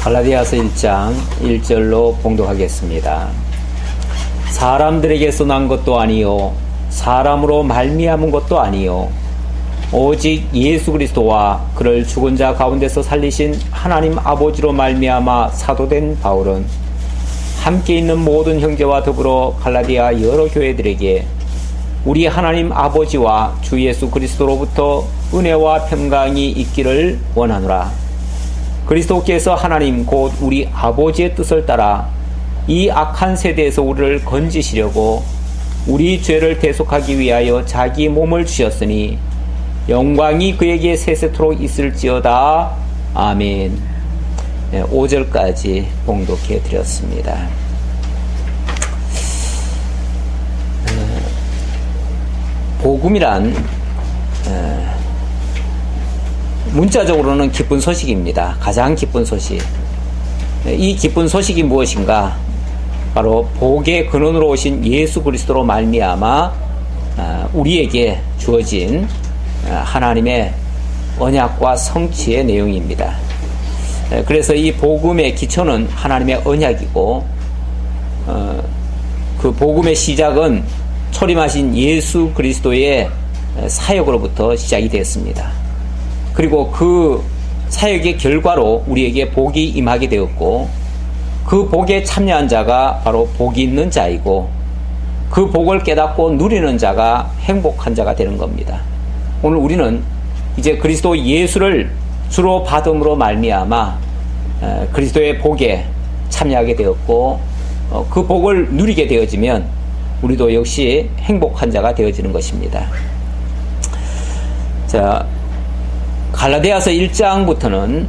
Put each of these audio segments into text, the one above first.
갈라디아서 1장 1절로 봉독하겠습니다. 사람들에게서 난 것도 아니요 사람으로 말미암은 것도 아니요 오직 예수 그리스도와 그를 죽은 자 가운데서 살리신 하나님 아버지로 말미암아 사도된 바울은 함께 있는 모든 형제와 더불어 갈라디아 여러 교회들에게 우리 하나님 아버지와 주 예수 그리스도로부터 은혜와 평강이 있기를 원하노라. 그리스도께서 하나님 곧 우리 아버지의 뜻을 따라 이 악한 세대에서 우리를 건지시려고 우리 죄를 대속하기 위하여 자기 몸을 주셨으니 영광이 그에게 세세토록 있을지어다. 아멘. 5절까지 봉독해 드렸습니다. 복음이란 문자적으로는 기쁜 소식입니다. 가장 기쁜 소식. 이 기쁜 소식이 무엇인가? 바로 복의 근원으로 오신 예수 그리스도로 말미암아 우리에게 주어진 하나님의 언약과 성취의 내용입니다. 그래서 이 복음의 기초는 하나님의 언약이고 그 복음의 시작은 초림하신 예수 그리스도의 사역으로부터 시작이 되었습니다. 그리고 그 사역의 결과로 우리에게 복이 임하게 되었고 그 복에 참여한 자가 바로 복이 있는 자이고 그 복을 깨닫고 누리는 자가 행복한 자가 되는 겁니다. 오늘 우리는 이제 그리스도 예수를 주로 받음으로 말미암아 그리스도의 복에 참여하게 되었고 그 복을 누리게 되어지면 우리도 역시 행복한 자가 되어지는 것입니다. 자, 갈라디아서 1장부터는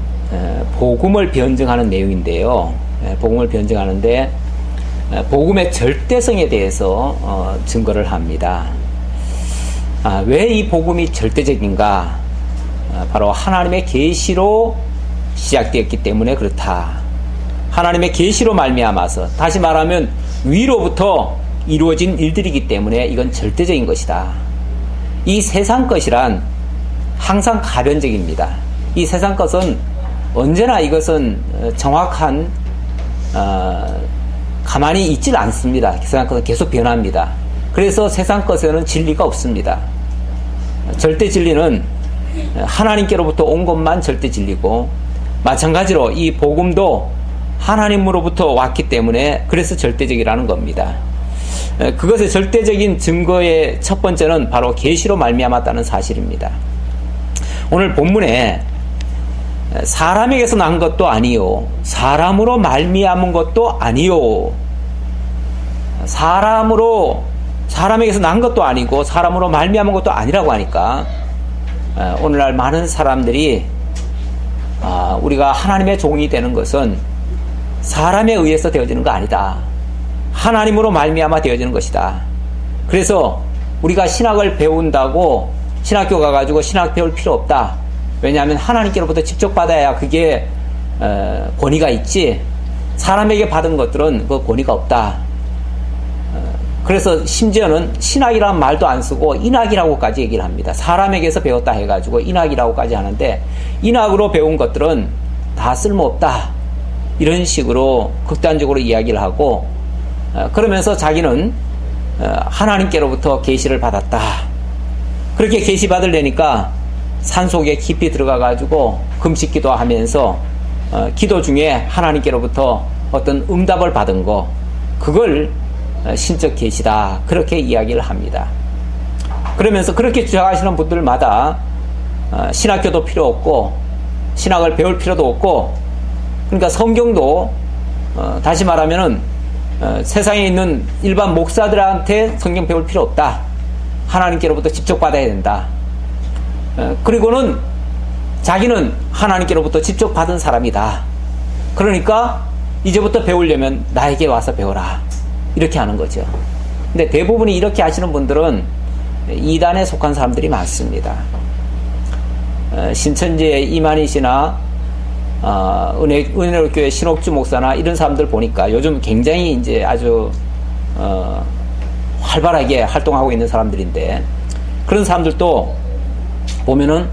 복음을 변증하는 내용인데요. 복음을 변증하는데 복음의 절대성에 대해서 증거를 합니다. 왜 이 복음이 절대적인가? 바로 하나님의 계시로 시작되었기 때문에 그렇다. 하나님의 계시로 말미암아서, 다시 말하면 위로부터 이루어진 일들이기 때문에 이건 절대적인 것이다. 이 세상 것이란 항상 가변적입니다. 이 세상 것은 언제나 이것은 정확한 가만히 있질 않습니다. 세상 것은 계속 변합니다. 그래서 세상 것에는 진리가 없습니다. 절대 진리는 하나님께로부터 온 것만 절대 진리고, 마찬가지로 이 복음도 하나님으로부터 왔기 때문에 그래서 절대적이라는 겁니다. 그것의 절대적인 증거의 첫 번째는 바로 계시로 말미암았다는 사실입니다. 오늘 본문에 사람에게서 난 것도 아니요 사람으로 말미암은 것도 아니요 사람에게서 난 것도 아니고 사람으로 말미암은 것도 아니라고 하니까 오늘날 많은 사람들이 우리가 하나님의 종이 되는 것은 사람에 의해서 되어지는 거 아니다. 하나님으로 말미암아 되어지는 것이다. 그래서 우리가 신학을 배운다고 신학교 가가지고 신학 배울 필요 없다. 왜냐하면 하나님께로부터 직접 받아야 그게 권위가 있지, 사람에게 받은 것들은 그 권위가 없다. 그래서 심지어는 신학이라는 말도 안 쓰고 인학이라고까지 얘기를 합니다. 사람에게서 배웠다 해가지고 인학이라고까지 하는데, 인학으로 배운 것들은 다 쓸모없다. 이런 식으로 극단적으로 이야기를 하고, 그러면서 자기는 하나님께로부터 계시를 받았다. 그렇게 계시 받으려니까 산속에 깊이 들어가가지고 금식기도 하면서 기도 중에 하나님께로부터 어떤 응답을 받은 거, 그걸 신적 계시다, 그렇게 이야기를 합니다. 그러면서 그렇게 주장하시는 분들마다 신학교도 필요 없고 신학을 배울 필요도 없고, 그러니까 성경도 다시 말하면은 세상에 있는 일반 목사들한테 성경 배울 필요 없다. 하나님께로부터 직접 받아야 된다. 그리고는 자기는 하나님께로부터 직접 받은 사람이다. 그러니까 이제부터 배우려면 나에게 와서 배워라. 이렇게 하는 거죠. 근데 대부분이 이렇게 하시는 분들은 이단에 속한 사람들이 많습니다. 신천지의 이만희 씨나 은혜로교회 신옥주 목사나 이런 사람들 보니까 요즘 굉장히 이제 아주 활발하게 활동하고 있는 사람들인데, 그런 사람들도 보면은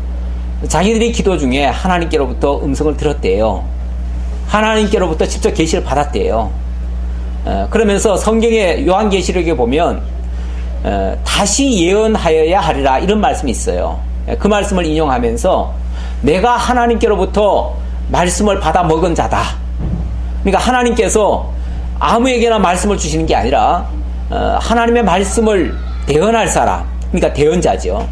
자기들이 기도 중에 하나님께로부터 음성을 들었대요. 하나님께로부터 직접 계시를 받았대요. 그러면서 성경의 요한계시록에 보면 다시 예언하여야 하리라 이런 말씀이 있어요. 그 말씀을 인용하면서 내가 하나님께로부터 말씀을 받아 먹은 자다. 그러니까 하나님께서 아무에게나 말씀을 주시는 게 아니라 하나님의 말씀을 대언할 사람, 그러니까 대언자죠.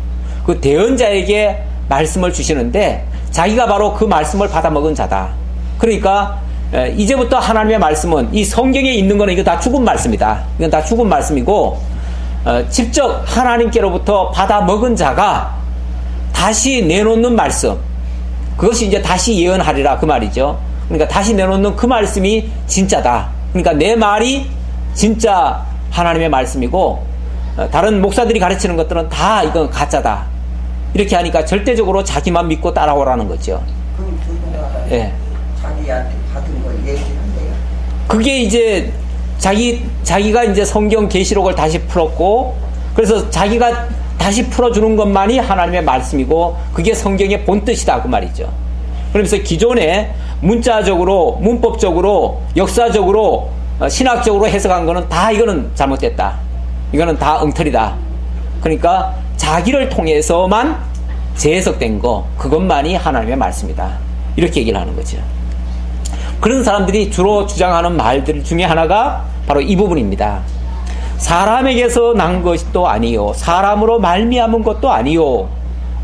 그 대언자에게 말씀을 주시는데 자기가 바로 그 말씀을 받아 먹은 자다. 그러니까 이제부터 하나님의 말씀은 이 성경에 있는 거는 이거 다 죽은 말씀이다. 이건 다 죽은 말씀이고 직접 하나님께로부터 받아 먹은 자가 다시 내놓는 말씀, 그것이 이제 다시 예언하리라 그 말이죠. 그러니까 다시 내놓는 그 말씀이 진짜다. 그러니까 내 말이 진짜 하나님의 말씀이고 다른 목사들이 가르치는 것들은 다 이건 가짜다. 이렇게 하니까 절대적으로 자기만 믿고 따라오라는 거죠. 그럼 누구나 예. 자기한테 받은 걸 얘기한대요. 그게 이제 자기가 이제 성경 계시록을 다시 풀었고, 그래서 자기가 다시 풀어주는 것만이 하나님의 말씀이고 그게 성경의 본뜻이다 그 말이죠. 그러면서 기존에 문자적으로, 문법적으로, 역사적으로, 신학적으로 해석한 거는 다 이거는 잘못됐다. 이거는 다 엉터리다. 그러니까 자기를 통해서만 재해석된 거, 그것만이 하나님의 말씀이다. 이렇게 얘기를 하는 거죠. 그런 사람들이 주로 주장하는 말들 중에 하나가 바로 이 부분입니다. 사람에게서 난 것도 아니요, 사람으로 말미암은 것도 아니요,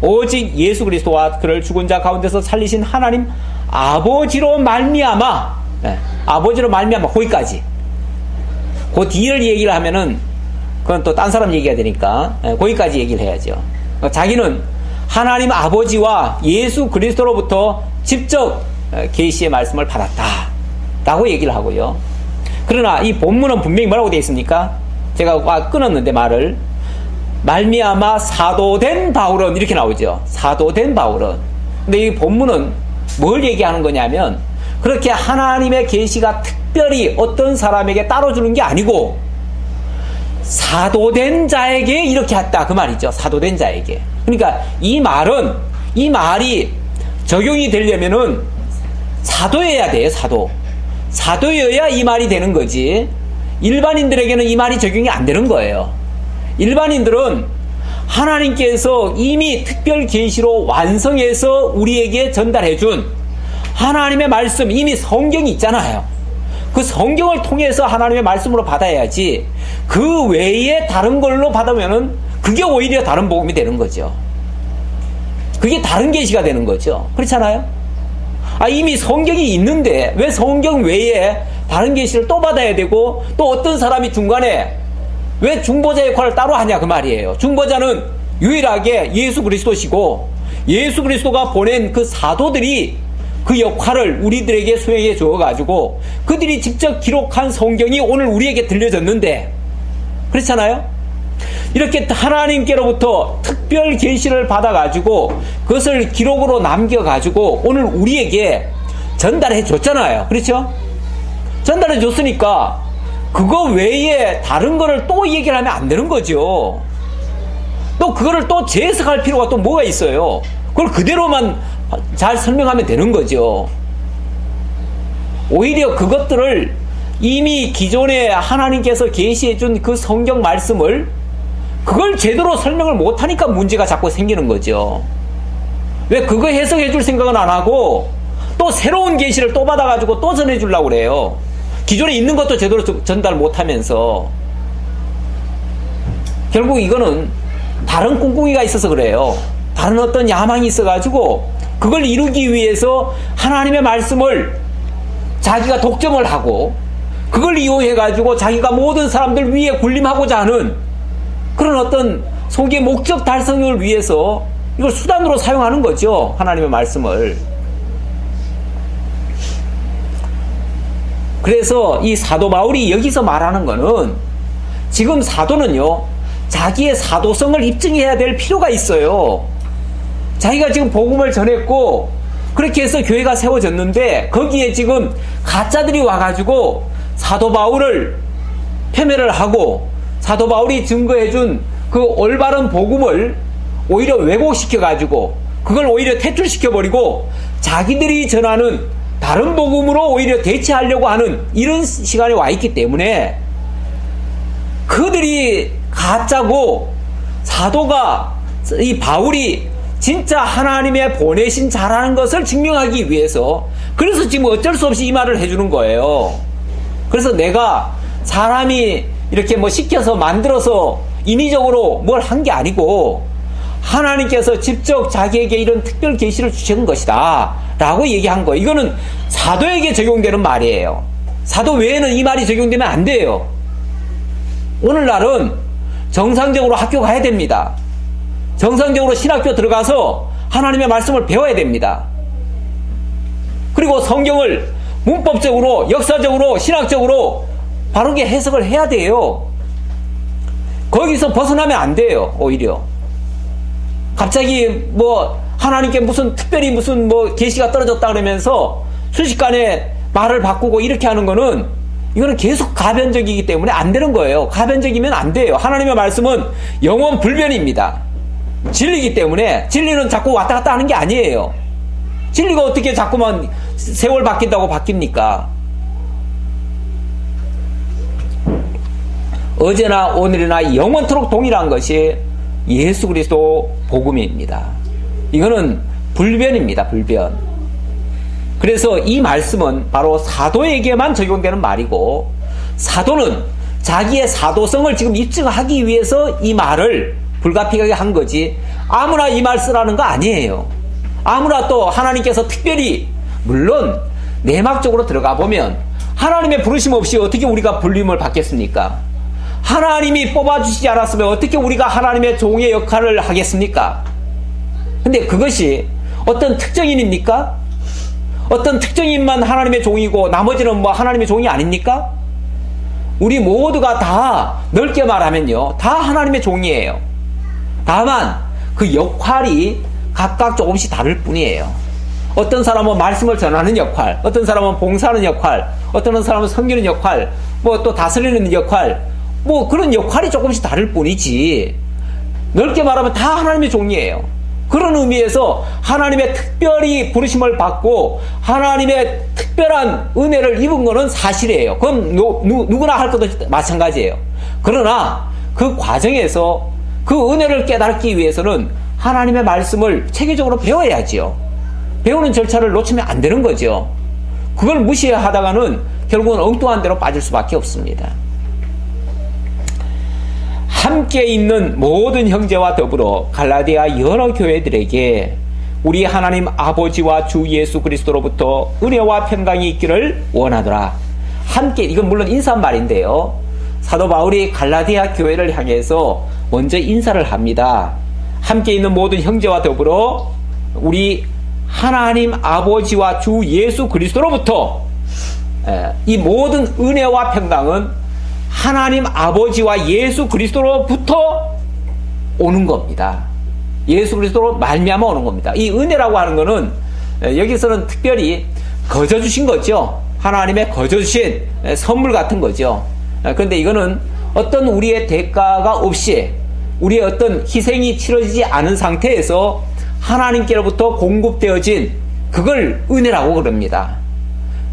오직 예수 그리스도와 그를 죽은 자 가운데서 살리신 하나님 아버지로 말미암아, 아버지로 말미암아, 거기까지. 그 뒤를 얘기를 하면은 그건 또 딴 사람 얘기가 되니까 거기까지 얘기를 해야죠. 자기는 하나님 아버지와 예수 그리스도로부터 직접 계시의 말씀을 받았다 라고 얘기를 하고요. 그러나 이 본문은 분명히 뭐라고 되어 있습니까? 제가 끊었는데 말을, 말미암아 사도된 바울은 이렇게 나오죠. 사도된 바울은. 근데 이 본문은 뭘 얘기하는 거냐면 그렇게 하나님의 계시가 특별히 어떤 사람에게 따로 주는 게 아니고 사도된 자에게 이렇게 했다 그 말이죠. 사도된 자에게. 그러니까 이 말이 적용이 되려면은 사도여야 돼요. 사도여야 이 말이 되는 거지. 일반인들에게는 이 말이 적용이 안 되는 거예요. 일반인들은 하나님께서 이미 특별 계시로 완성해서 우리에게 전달해 준 하나님의 말씀, 이미 성경이 있잖아요. 그 성경을 통해서 하나님의 말씀으로 받아야지 그 외에 다른 걸로 받으면은 그게 오히려 다른 복음이 되는 거죠. 그게 다른 계시가 되는 거죠. 그렇잖아요? 이미 성경이 있는데 왜 성경 외에 다른 계시를 또 받아야 되고 또 어떤 사람이 중간에 왜 중보자 역할을 따로 하냐 그 말이에요. 중보자는 유일하게 예수 그리스도시고 예수 그리스도가 보낸 그 사도들이 그 역할을 우리들에게 수행해 주어가지고 그들이 직접 기록한 성경이 오늘 우리에게 들려졌는데, 그렇잖아요? 이렇게 하나님께로부터 특별 계시를 받아가지고 그것을 기록으로 남겨가지고 오늘 우리에게 전달해 줬잖아요. 그렇죠? 전달해 줬으니까 그거 외에 다른 거를 또 얘기를 하면 안 되는 거죠. 또 그거를 또 재해석할 필요가 또 뭐가 있어요. 그걸 그대로만 잘 설명하면 되는 거죠. 오히려 그것들을 이미 기존에 하나님께서 계시해 준 그 성경 말씀을 그걸 제대로 설명을 못하니까 문제가 자꾸 생기는 거죠. 왜 그거 해석해 줄 생각은 안 하고 또 새로운 계시를 또 받아가지고 또 전해 주려고 그래요. 기존에 있는 것도 제대로 전달 못하면서. 결국 이거는 다른 꿍꿍이가 있어서 그래요. 다른 어떤 야망이 있어가지고 그걸 이루기 위해서 하나님의 말씀을 자기가 독점을 하고 그걸 이용해가지고 자기가 모든 사람들 위에 군림하고자 하는 그런 어떤 속의 목적 달성을 위해서 이걸 수단으로 사용하는 거죠. 하나님의 말씀을. 그래서 이 사도 바울이 여기서 말하는 거는 지금 사도는요, 자기의 사도성을 입증해야 될 필요가 있어요. 자기가 지금 복음을 전했고 그렇게 해서 교회가 세워졌는데 거기에 지금 가짜들이 와가지고 사도 바울을 폄훼를 하고 사도 바울이 증거해준 그 올바른 복음을 오히려 왜곡시켜가지고 그걸 오히려 퇴출시켜버리고 자기들이 전하는 다른 복음으로 오히려 대체하려고 하는 이런 시간에 와 있기 때문에 그들이 가짜고 사도가 이 바울이 진짜 하나님의 보내신 자라는 것을 증명하기 위해서 그래서 지금 어쩔 수 없이 이 말을 해주는 거예요. 그래서 내가 사람이 이렇게 뭐 시켜서 만들어서 인위적으로 뭘 한 게 아니고 하나님께서 직접 자기에게 이런 특별 계시를 주신 것이다 라고 얘기한 거예요. 이거는 사도에게 적용되는 말이에요. 사도 외에는 이 말이 적용되면 안 돼요. 오늘날은 정상적으로 학교 가야 됩니다. 정상적으로 신학교 들어가서 하나님의 말씀을 배워야 됩니다. 그리고 성경을 문법적으로, 역사적으로, 신학적으로 바르게 해석을 해야 돼요. 거기서 벗어나면 안 돼요. 오히려 갑자기 뭐 하나님께 무슨 특별히 무슨 뭐 계시가 떨어졌다 그러면서 순식간에 말을 바꾸고 이렇게 하는 거는 이거는 계속 가변적이기 때문에 안 되는 거예요. 가변적이면 안 돼요. 하나님의 말씀은 영원 불변입니다. 진리이기 때문에 진리는 자꾸 왔다 갔다 하는 게 아니에요. 진리가 어떻게 자꾸만 세월 바뀐다고 바뀝니까? 어제나 오늘이나 영원토록 동일한 것이 예수 그리스도 복음입니다. 이거는 불변입니다. 불변. 그래서 이 말씀은 바로 사도에게만 적용되는 말이고 사도는 자기의 사도성을 지금 입증하기 위해서 이 말을 불가피하게 한 거지 아무나 이 말 쓰라는 거 아니에요. 아무나 또 하나님께서 특별히 물론 내막적으로 들어가 보면 하나님의 부르심 없이 어떻게 우리가 불림을 받겠습니까? 하나님이 뽑아주시지 않았으면 어떻게 우리가 하나님의 종의 역할을 하겠습니까? 근데 그것이 어떤 특정인입니까? 어떤 특정인만 하나님의 종이고 나머지는 뭐 하나님의 종이 아닙니까? 우리 모두가 다 넓게 말하면요 다 하나님의 종이에요. 다만 그 역할이 각각 조금씩 다를 뿐이에요. 어떤 사람은 말씀을 전하는 역할, 어떤 사람은 봉사하는 역할, 어떤 사람은 섬기는 역할, 뭐 또 다스리는 역할, 뭐 그런 역할이 조금씩 다를 뿐이지 넓게 말하면 다 하나님의 종이에요. 그런 의미에서 하나님의 특별히 부르심을 받고 하나님의 특별한 은혜를 입은 것은 사실이에요. 그건 누구나 할 것도 마찬가지예요. 그러나 그 과정에서 그 은혜를 깨닫기 위해서는 하나님의 말씀을 체계적으로 배워야지요. 배우는 절차를 놓치면 안 되는 거죠. 그걸 무시하다가는 결국은 엉뚱한 데로 빠질 수밖에 없습니다. 함께 있는 모든 형제와 더불어 갈라디아 여러 교회들에게 우리 하나님 아버지와 주 예수 그리스도로부터 은혜와 평강이 있기를 원하노라. 함께, 이건 물론 인사말인데요. 사도 바울이 갈라디아 교회를 향해서 먼저 인사를 합니다. 함께 있는 모든 형제와 더불어 우리 하나님 아버지와 주 예수 그리스도로부터 이 모든 은혜와 평강은 하나님 아버지와 예수 그리스도로부터 오는 겁니다. 예수 그리스도로 말미암아 오는 겁니다. 이 은혜라고 하는 거는 여기서는 특별히 거저 주신 거죠. 하나님의 거저 주신 선물 같은 거죠. 그런데 이거는 어떤 우리의 대가가 없이 우리의 어떤 희생이 치러지지 않은 상태에서 하나님께로부터 공급되어진 그걸 은혜라고 그럽니다.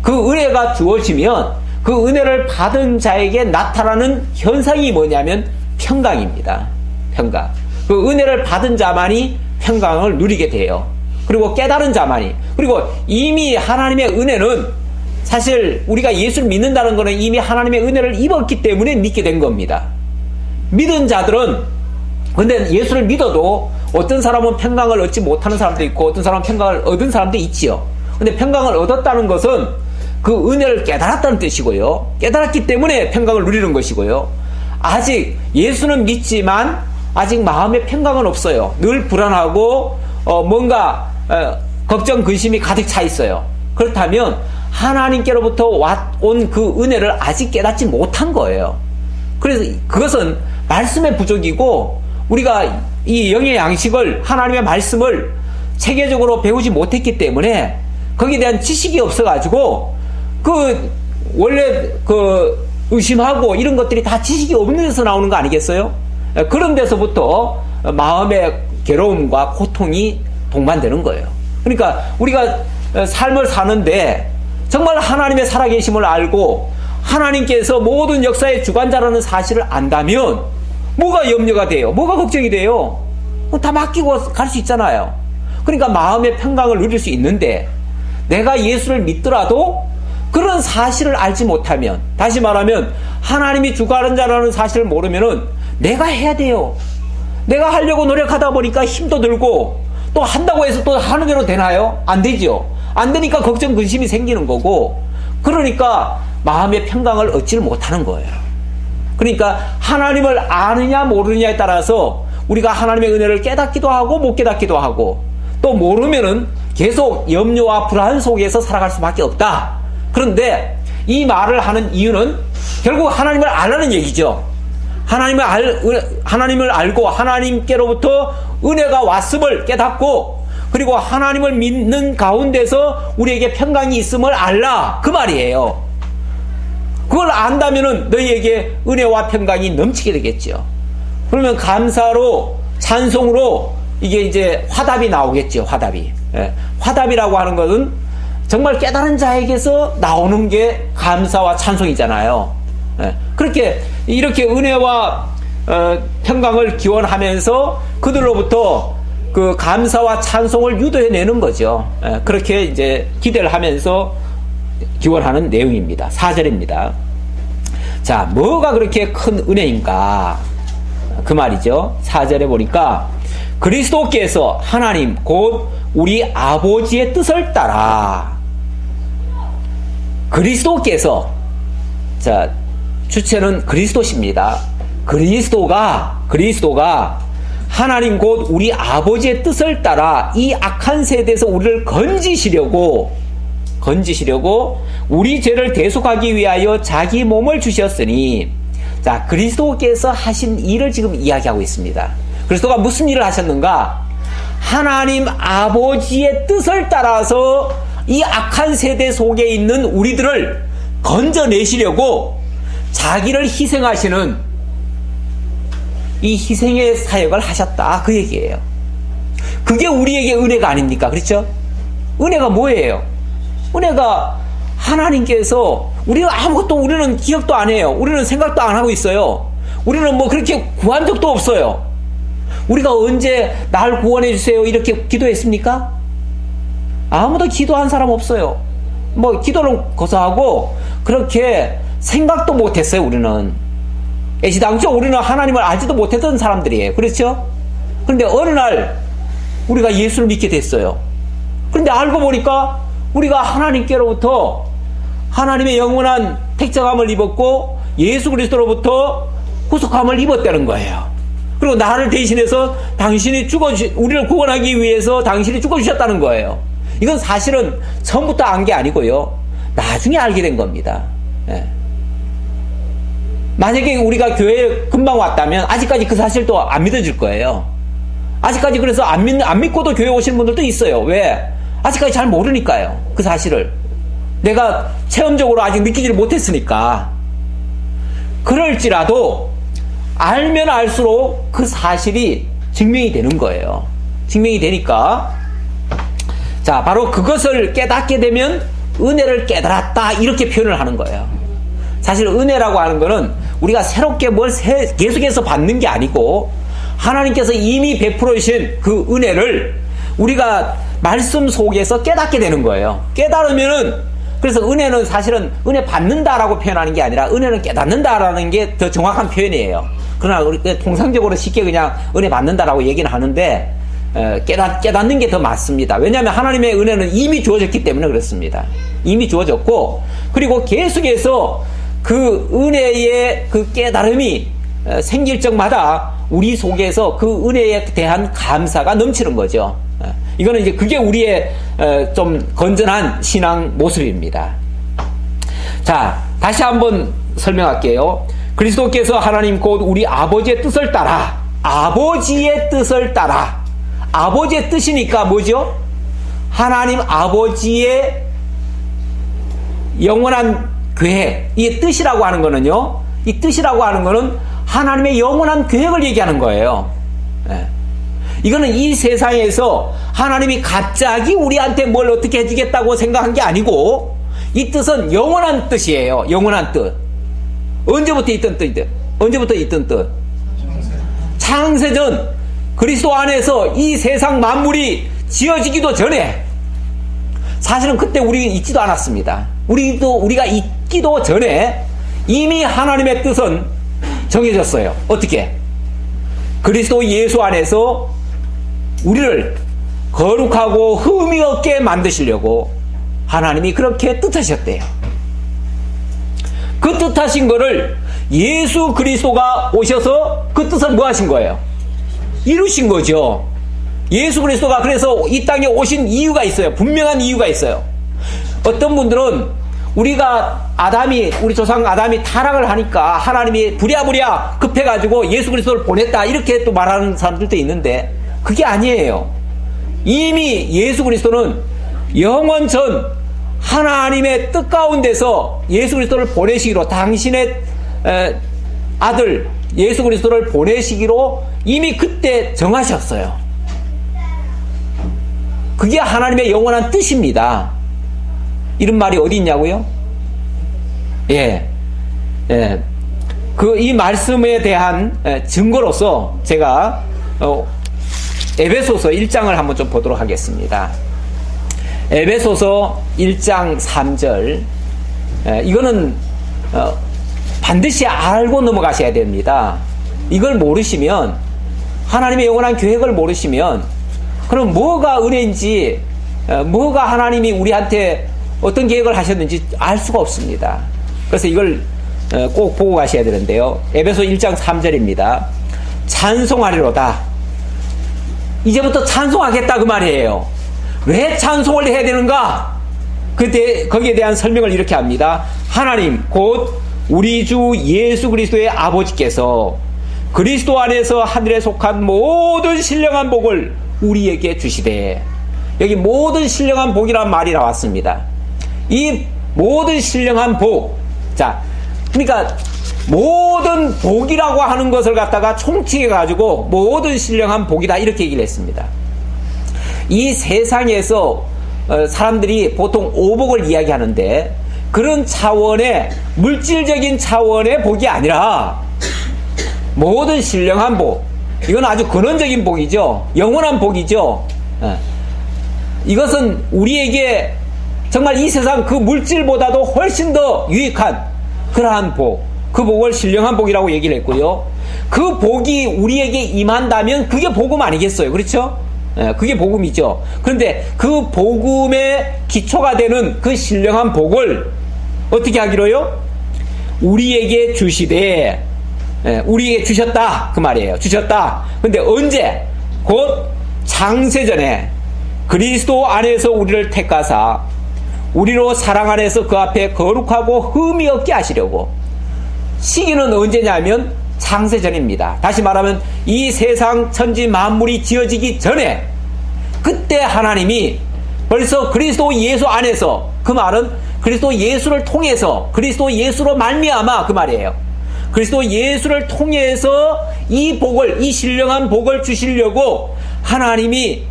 그 은혜가 주어지면 그 은혜를 받은 자에게 나타나는 현상이 뭐냐면 평강입니다. 평강. 그 은혜를 받은 자만이 평강을 누리게 돼요. 그리고 깨달은 자만이. 그리고 이미 하나님의 은혜는 사실 우리가 예수를 믿는다는 것은 이미 하나님의 은혜를 입었기 때문에 믿게 된 겁니다. 믿은 자들은 근데 예수를 믿어도 어떤 사람은 평강을 얻지 못하는 사람도 있고 어떤 사람은 평강을 얻은 사람도 있지요. 근데 평강을 얻었다는 것은 그 은혜를 깨달았다는 뜻이고요. 깨달았기 때문에 평강을 누리는 것이고요. 아직 예수는 믿지만 아직 마음에 평강은 없어요. 늘 불안하고 뭔가 걱정 근심이 가득 차 있어요. 그렇다면 하나님께로부터 온 그 은혜를 아직 깨닫지 못한 거예요. 그래서 그것은 말씀의 부족이고 우리가 이 영의 양식을 하나님의 말씀을 체계적으로 배우지 못했기 때문에 거기에 대한 지식이 없어가지고 그 원래 그 의심하고 이런 것들이 다 지식이 없는 데서 나오는 거 아니겠어요? 그런 데서부터 마음의 괴로움과 고통이 동반되는 거예요. 그러니까 우리가 삶을 사는데 정말 하나님의 살아계심을 알고 하나님께서 모든 역사의 주관자라는 사실을 안다면 뭐가 염려가 돼요? 뭐가 걱정이 돼요? 다 맡기고 갈 수 있잖아요. 그러니까 마음의 평강을 누릴 수 있는데 내가 예수를 믿더라도 그런 사실을 알지 못하면, 다시 말하면 하나님이 주관자라는 사실을 모르면은 내가 해야 돼요. 내가 하려고 노력하다 보니까 힘도 들고 또 한다고 해서 또 하는 대로 되나요? 안 되죠. 안 되니까 걱정 근심이 생기는 거고, 그러니까 마음의 평강을 얻지를 못하는 거예요. 그러니까 하나님을 아느냐 모르느냐에 따라서 우리가 하나님의 은혜를 깨닫기도 하고 못 깨닫기도 하고, 또 모르면은 계속 염려와 불안 속에서 살아갈 수밖에 없다. 그런데 이 말을 하는 이유는 결국 하나님을 알라는 얘기죠. 하나님을 알고 하나님께로부터 은혜가 왔음을 깨닫고, 그리고 하나님을 믿는 가운데서 우리에게 평강이 있음을 알라, 그 말이에요. 그걸 안다면은 너희에게 은혜와 평강이 넘치게 되겠죠. 그러면 감사로, 찬송으로 이게 이제 화답이 나오겠죠. 화답이. 예. 화답이라고 하는 것은 정말 깨달은 자에게서 나오는 게 감사와 찬송이잖아요. 예. 그렇게 이렇게 은혜와 평강을 기원하면서 그들로부터 그 감사와 찬송을 유도해내는 거죠. 예. 그렇게 이제 기대를 하면서 기원하는 내용입니다. 4절입니다. 자, 뭐가 그렇게 큰 은혜인가? 그 말이죠. 4절에 보니까 그리스도께서 하나님 곧 우리 아버지의 뜻을 따라, 그리스도께서, 자, 주체는 그리스도십니다. 그리스도가 하나님 곧 우리 아버지의 뜻을 따라 이 악한 세대에서 우리를 건지시려고 우리 죄를 대속하기 위하여 자기 몸을 주셨으니, 자, 그리스도께서 하신 일을 지금 이야기하고 있습니다. 그리스도가 무슨 일을 하셨는가? 하나님 아버지의 뜻을 따라서 이 악한 세대 속에 있는 우리들을 건져내시려고 자기를 희생하시는 이 희생의 사역을 하셨다, 그 얘기예요. 그게 우리에게 은혜가 아닙니까? 그렇죠? 은혜가 뭐예요? 은혜가 하나님께서, 우리는 기억도 안 해요. 우리는 생각도 안 하고 있어요. 우리는 뭐 그렇게 구한 적도 없어요. 우리가 언제 날 구원해 주세요 이렇게 기도했습니까? 아무도 기도한 사람 없어요. 뭐 기도는 고사하고 그렇게 생각도 못했어요. 우리는 애시당초 우리는 하나님을 알지도 못했던 사람들이에요. 그렇죠? 그런데 어느 날 우리가 예수를 믿게 됐어요. 그런데 알고 보니까 우리가 하나님께로부터 하나님의 영원한 택정함을 입었고 예수 그리스도로부터 구속함을 입었다는 거예요. 그리고 나를 대신해서 우리를 구원하기 위해서 당신이 죽어주셨다는 거예요. 이건 사실은 처음부터 안 게 아니고요, 나중에 알게 된 겁니다. 예. 만약에 우리가 교회에 금방 왔다면 아직까지 그 사실도 안 믿어질 거예요. 아직까지 그래서 안 믿고도 교회 오시는 분들도 있어요. 왜? 아직까지 잘 모르니까요. 그 사실을 내가 체험적으로 아직 느끼지를 못했으니까. 그럴지라도 알면 알수록 그 사실이 증명이 되는 거예요. 증명이 되니까, 자, 바로 그것을 깨닫게 되면 은혜를 깨달았다, 이렇게 표현을 하는 거예요. 사실 은혜라고 하는 거는 우리가 새롭게 뭘 계속해서 받는 게 아니고 하나님께서 이미 베풀어 주신 그 은혜를 우리가 말씀 속에서 깨닫게 되는 거예요. 깨달으면은, 그래서 은혜는 사실은 은혜 받는다라고 표현하는 게 아니라 은혜는 깨닫는다라는 게 더 정확한 표현이에요. 그러나 우리 통상적으로 쉽게 그냥 은혜 받는다라고 얘기는 하는데 깨닫는 게 더 맞습니다. 왜냐하면 하나님의 은혜는 이미 주어졌기 때문에 그렇습니다. 이미 주어졌고, 그리고 계속해서 그 은혜의 그 깨달음이 생길 적마다 우리 속에서 그 은혜에 대한 감사가 넘치는 거죠. 이거는 이제 그게 우리의 좀 건전한 신앙 모습입니다. 자, 다시 한번 설명할게요. 그리스도께서 하나님 곧 우리 아버지의 뜻을 따라, 아버지의 뜻을 따라, 아버지의 뜻이니까 뭐죠? 하나님 아버지의 영원한 계획. 이 뜻이라고 하는 거는요, 이 뜻이라고 하는 거는 하나님의 영원한 계획을 얘기하는 거예요. 네. 이거는 이 세상에서 하나님이 갑자기 우리한테 뭘 어떻게 해주겠다고 생각한 게 아니고 이 뜻은 영원한 뜻이에요. 영원한 뜻. 언제부터 있던 뜻이죠? 언제부터 있던 뜻? 창세전 그리스도 안에서 이 세상 만물이 지어지기도 전에, 사실은 그때 우리 있지도 않았습니다. 우리가 있기도 전에 이미 하나님의 뜻은 정해졌어요. 어떻게? 그리스도 예수 안에서 우리를 거룩하고 흠이 없게 만드시려고 하나님이 그렇게 뜻하셨대요. 그 뜻하신 거를 예수 그리스도가 오셔서 그 뜻을 뭐 하신 거예요? 이루신 거죠. 예수 그리스도가 그래서 이 땅에 오신 이유가 있어요. 분명한 이유가 있어요. 어떤 분들은 우리 조상 아담이 타락을 하니까 하나님이 부랴부랴 급해가지고 예수 그리스도를 보냈다, 이렇게 또 말하는 사람들도 있는데, 그게 아니에요. 이미 예수 그리스도는 영원 전 하나님의 뜻 가운데서 예수 그리스도를 보내시기로, 당신의 아들 예수 그리스도를 보내시기로 이미 그때 정하셨어요. 그게 하나님의 영원한 뜻입니다. 이런 말이 어디 있냐고요? 이 말씀에 대한 증거로서 제가 에베소서 1장을 한번 좀 보도록 하겠습니다. 에베소서 1장 3절. 이거는 반드시 알고 넘어가셔야 됩니다. 이걸 모르시면, 하나님의 영원한 계획을 모르시면, 그럼 뭐가 은혜인지, 뭐가 하나님이 우리한테 어떤 계획을 하셨는지 알 수가 없습니다. 그래서 이걸 꼭 보고 가셔야 되는데요. 에베소 1장 3절입니다. 찬송하리로다. 이제부터 찬송하겠다, 그 말이에요. 왜 찬송을 해야 되는가? 거기에 대한 설명을 이렇게 합니다. 하나님 곧 우리 주 예수 그리스도의 아버지께서 그리스도 안에서 하늘에 속한 모든 신령한 복을 우리에게 주시되, 여기 모든 신령한 복이란 말이 나왔습니다. 이 모든 신령한 복, 그러니까 모든 복이라고 하는 것을 갖다가 총칭해 가지고 모든 신령한 복이다, 이렇게 얘기를 했습니다. 이 세상에서 사람들이 보통 오복을 이야기하는데, 그런 차원의, 물질적인 차원의 복이 아니라 모든 신령한 복, 이건 아주 근원적인 복이죠. 영원한 복이죠. 이것은 우리에게 정말 이 세상 그 물질보다도 훨씬 더 유익한 그러한 복, 그 복을 신령한 복이라고 얘기를 했고요. 그 복이 우리에게 임한다면 그게 복음 아니겠어요? 그렇죠? 그게 복음이죠. 그런데 그 복음의 기초가 되는 그 신령한 복을 어떻게 하기로요? 우리에게 주시되, 우리에게 주셨다, 그 말이에요. 주셨다. 근데 언제? 곧 창세전에 그리스도 안에서 우리를 택하사 우리로 사랑 안에서 그 앞에 거룩하고 흠이 없게 하시려고. 시기는 언제냐면 창세전입니다. 다시 말하면 이 세상 천지 만물이 지어지기 전에, 그때 하나님이 벌써 그리스도 예수 안에서, 그 말은 그리스도 예수를 통해서, 그리스도 예수로 말미암아, 그 말이에요. 그리스도 예수를 통해서 이 복을, 이 신령한 복을 주시려고 하나님이,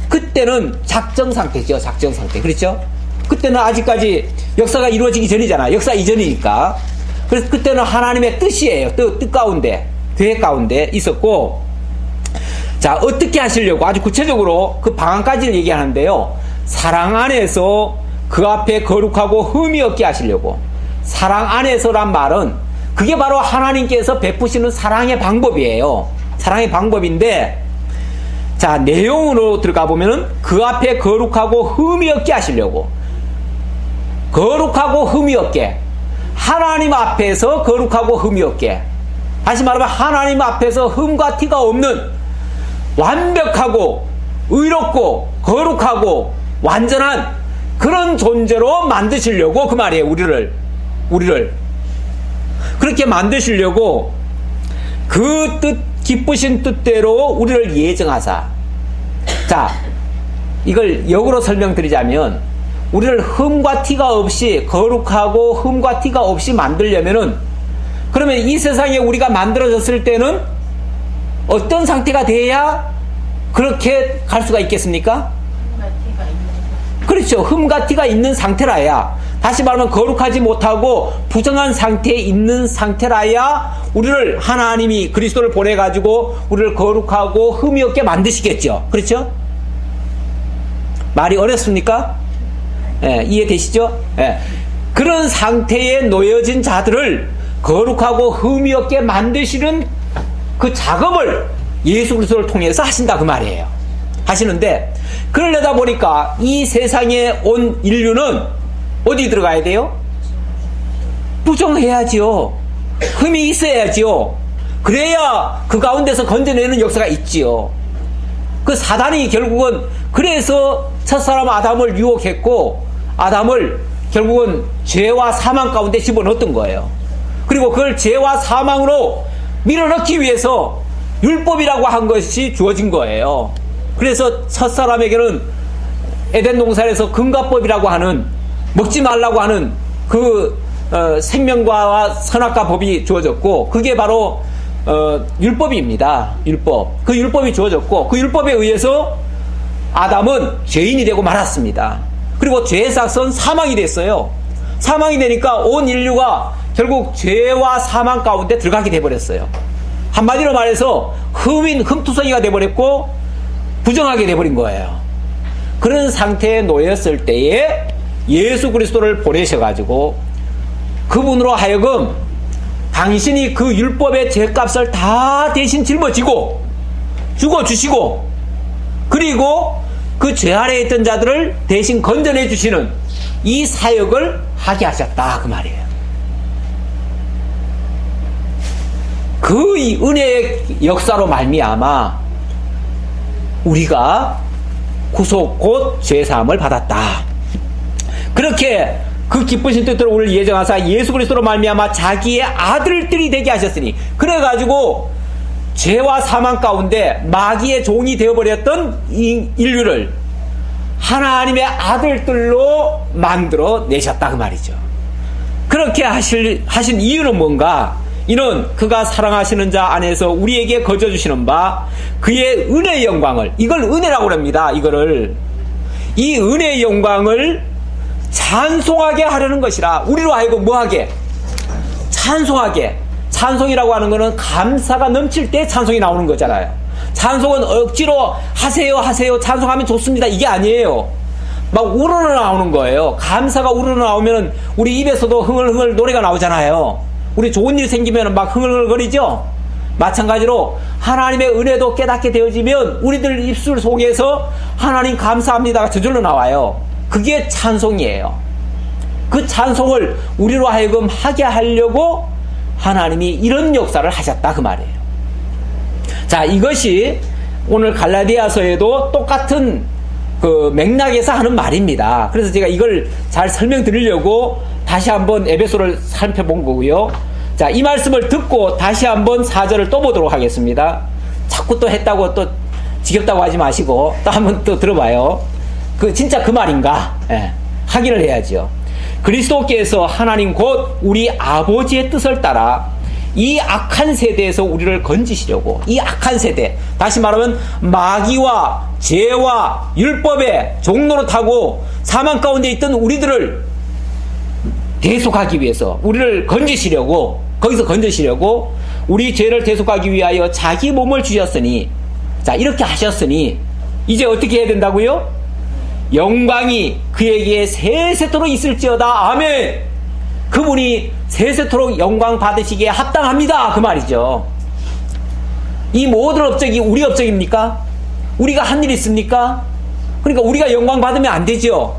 그때는 작정 상태죠. 작정 상태. 그렇죠? 그때는 아직까지 역사가 이루어지기 전이잖아. 역사 이전이니까. 그래서 그때는 하나님의 뜻이에요. 뜻 가운데, 계획 가운데 있었고, 자, 어떻게 하시려고 아주 구체적으로 그 방안까지를 얘기하는데요. 사랑 안에서 그 앞에 거룩하고 흠이 없게 하시려고. 사랑 안에서란 말은 그게 바로 하나님께서 베푸시는 사랑의 방법이에요. 사랑의 방법인데, 자, 내용으로 들어가 보면은 그 앞에 거룩하고 흠이 없게 하시려고. 거룩하고 흠이 없게. 하나님 앞에서 거룩하고 흠이 없게. 다시 말하면 하나님 앞에서 흠과 티가 없는 완벽하고 의롭고 거룩하고 완전한 그런 존재로 만드시려고, 그 말이에요. 우리를 그렇게 만드시려고 그 뜻, 기쁘신 뜻대로 우리를 예정하사. 자, 이걸 역으로 설명드리자면, 우리를 흠과 티가 없이, 거룩하고 흠과 티가 없이 만들려면은, 그러면 이 세상에 우리가 만들어졌을 때는 어떤 상태가 돼야 그렇게 갈 수가 있겠습니까? 그렇죠. 흠과 티가 있는 상태라야. 다시 말하면 거룩하지 못하고 부정한 상태에 있는 상태라야 우리를 하나님이 그리스도를 보내가지고 우리를 거룩하고 흠이 없게 만드시겠죠. 그렇죠? 말이 어렵습니까? 예, 이해되시죠? 예. 그런 상태에 놓여진 자들을 거룩하고 흠이 없게 만드시는 그 작업을 예수 그리스도를 통해서 하신다 그 말이에요. 하시는데 그러려다 보니까 이 세상에 온 인류는 어디 들어가야 돼요? 부정해야지요. 흠이 있어야지요. 그래야 그 가운데서 건져내는 역사가 있지요. 그 사단이 결국은 그래서 첫사람 아담을 유혹했고 아담을 결국은 죄와 사망 가운데 집어넣었던 거예요. 그리고 그걸 죄와 사망으로 밀어넣기 위해서 율법이라고 한 것이 주어진 거예요. 그래서 첫사람에게는 에덴 동산에서 금가법이라고 하는 먹지 말라고 하는 그 생명과와 선악과 법이 주어졌고 그게 바로 율법입니다. 율법. 그 율법이 주어졌고 그 율법에 의해서 아담은 죄인이 되고 말았습니다. 그리고 죄의 삭은 사망이 됐어요. 사망이 되니까 온 인류가 결국 죄와 사망 가운데 들어가게 돼버렸어요. 한마디로 말해서 흠투성이가 돼버렸고 부정하게 돼버린 거예요. 그런 상태에 놓였을 때에 예수 그리스도를 보내셔가지고 그분으로 하여금 당신이 그 율법의 죄값을 다 대신 짊어지고 죽어주시고 그리고 그 죄 아래에 있던 자들을 대신 건져내 주시는 이 사역을 하게 하셨다 그 말이에요. 그 은혜의 역사로 말미암아 우리가 구속 곧 죄사함을 받았다. 그렇게 그 기쁘신 뜻대로 우리를 예정하사 예수 그리스도로 말미암아 자기의 아들들이 되게 하셨으니 그래가지고 죄와 사망 가운데 마귀의 종이 되어버렸던 이 인류를 하나님의 아들들로 만들어 내셨다 그 말이죠. 그렇게 하신 이유는 뭔가? 이는 그가 사랑하시는 자 안에서 우리에게 거저주시는 바 그의 은혜의 영광을, 이걸 은혜라고 합니다. 이 은혜의 영광을 찬송하게 하려는 것이라. 우리로 하여금 뭐하게? 찬송하게. 찬송이라고 하는 것은 감사가 넘칠 때 찬송이 나오는 거잖아요. 찬송은 억지로 하세요 찬송하면 좋습니다 이게 아니에요. 막 우러러 나오는 거예요. 감사가 우러러 나오면 우리 입에서도 흥얼흥얼 노래가 나오잖아요. 우리 좋은 일 생기면 막 흥얼흥얼거리죠. 마찬가지로 하나님의 은혜도 깨닫게 되어지면 우리들 입술 속에서 하나님 감사합니다가 저절로 나와요. 그게 찬송이에요. 그 찬송을 우리로 하여금 하게 하려고 하나님이 이런 역사를 하셨다 그 말이에요. 자, 이것이 오늘 갈라디아서에도 똑같은 그 맥락에서 하는 말입니다. 그래서 제가 이걸 잘 설명드리려고 다시 한번 에베소를 살펴본 거고요. 자, 이 말씀을 듣고 다시 한번 4절을 또 보도록 하겠습니다. 자꾸 또 했다고 또 지겹다고 하지 마시고 또 한번 또 들어봐요. 진짜 그 말인가? 예, 확인을 해야죠. 그리스도께서 하나님 곧 우리 아버지의 뜻을 따라 이 악한 세대에서 우리를 건지시려고, 이 악한 세대, 다시 말하면 마귀와 죄와 율법의 종노릇하고 사망 가운데 있던 우리들을 대속하기 위해서, 우리를 건지시려고, 거기서 건지시려고 우리 죄를 대속하기 위하여 자기 몸을 주셨으니, 자, 이렇게 하셨으니 이제 어떻게 해야 된다고요? 영광이 그에게 세세토록 있을지어다. 아멘. 그분이 세세토록 영광 받으시기에 합당합니다 그 말이죠. 이 모든 업적이 우리 업적입니까? 우리가 한 일 있습니까? 그러니까 우리가 영광 받으면 안 되죠.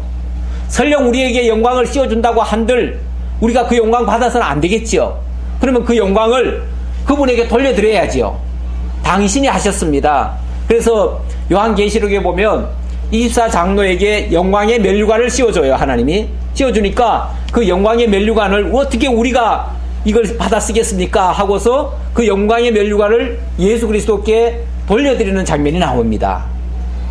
설령 우리에게 영광을 씌워준다고 한들 우리가 그 영광 받아서는 안 되겠죠. 그러면 그 영광을 그분에게 돌려드려야지요. 당신이 하셨습니다. 그래서 요한계시록에 보면 24장로에게 영광의 면류관을 씌워줘요. 하나님이 씌워주니까 그 영광의 면류관을 어떻게 우리가 이걸 받아 쓰겠습니까 하고서 그 영광의 면류관을 예수 그리스도께 돌려드리는 장면이 나옵니다.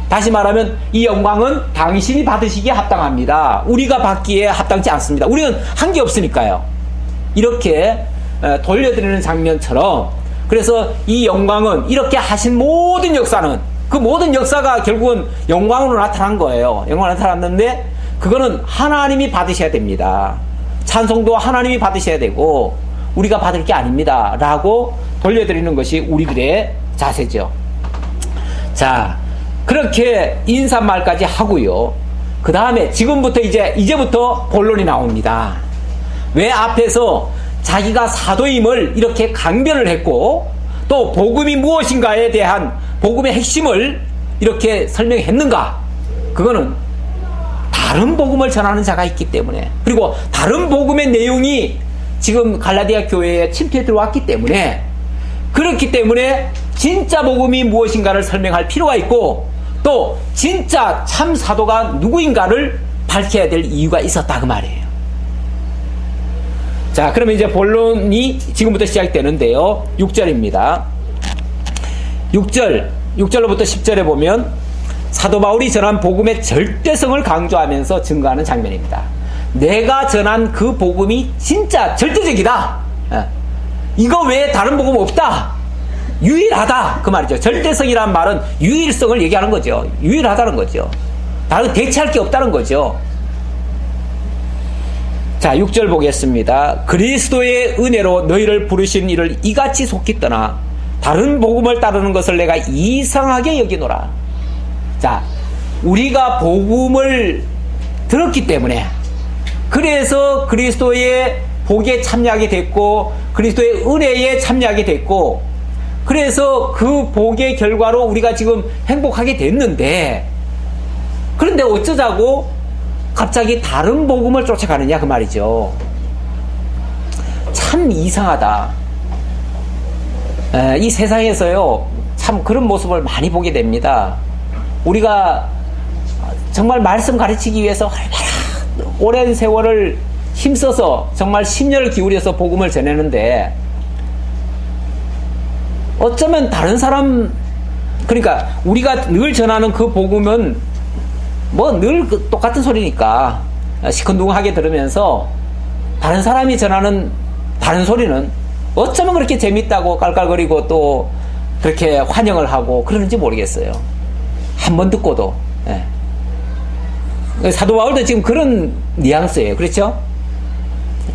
다시 말하면 이 영광은 당신이 받으시기에 합당합니다. 우리가 받기에 합당치 않습니다. 우리는 한 게 없으니까요. 이렇게 돌려드리는 장면처럼, 그래서 이 영광은, 이렇게 하신 모든 역사는, 그 모든 역사가 결국은 영광으로 나타난 거예요. 영광으로 나타났는데 그거는 하나님이 받으셔야 됩니다. 찬송도 하나님이 받으셔야 되고 우리가 받을 게 아닙니다 라고 돌려드리는 것이 우리들의 자세죠. 자, 그렇게 인사말까지 하고요. 그 다음에 지금부터 이제부터 본론이 나옵니다. 왜 앞에서 자기가 사도임을 이렇게 강변을 했고 또 복음이 무엇인가에 대한 복음의 핵심을 이렇게 설명했는가? 그거는 다른 복음을 전하는 자가 있기 때문에, 그리고 다른 복음의 내용이 지금 갈라디아 교회에 침투해 들어왔기 때문에, 그렇기 때문에 진짜 복음이 무엇인가를 설명할 필요가 있고 또 진짜 참 사도가 누구인가를 밝혀야 될 이유가 있었다 그 말이에요. 자, 그러면 이제 본론이 지금부터 시작되는데요. 6절입니다. 6절로부터 10절에 보면 사도 바울이 전한 복음의 절대성을 강조하면서 증거하는 장면입니다. 내가 전한 그 복음이 진짜 절대적이다. 이거 외에 다른 복음 없다. 유일하다. 그 말이죠. 절대성이라는 말은 유일성을 얘기하는 거죠. 유일하다는 거죠. 다른 대체할 게 없다는 거죠. 자, 6절 보겠습니다. 그리스도의 은혜로 너희를 부르신 이를 이같이 속히 떠나 다른 복음을 따르는 것을 내가 이상하게 여기노라. 자, 우리가 복음을 들었기 때문에, 그래서 그리스도의 복에 참여하게 됐고 그리스도의 은혜에 참여하게 됐고, 그래서 그 복의 결과로 우리가 지금 행복하게 됐는데, 그런데 어쩌자고 갑자기 다른 복음을 쫓아가느냐 그 말이죠. 참 이상하다. 이 세상에서요 참 그런 모습을 많이 보게 됩니다. 우리가 정말 말씀 가르치기 위해서 얼마나 오랜 세월을 힘써서 정말 심려를 기울여서 복음을 전하는데, 어쩌면 다른 사람, 그러니까 우리가 늘 전하는 그 복음은 뭐 늘 똑같은 소리니까 시큰둥하게 들으면서 다른 사람이 전하는 다른 소리는 어쩌면 그렇게 재밌다고 깔깔거리고 또 그렇게 환영을 하고 그러는지 모르겠어요. 한번 듣고도. 사도 바울도 지금 그런 뉘앙스예요. 그렇죠?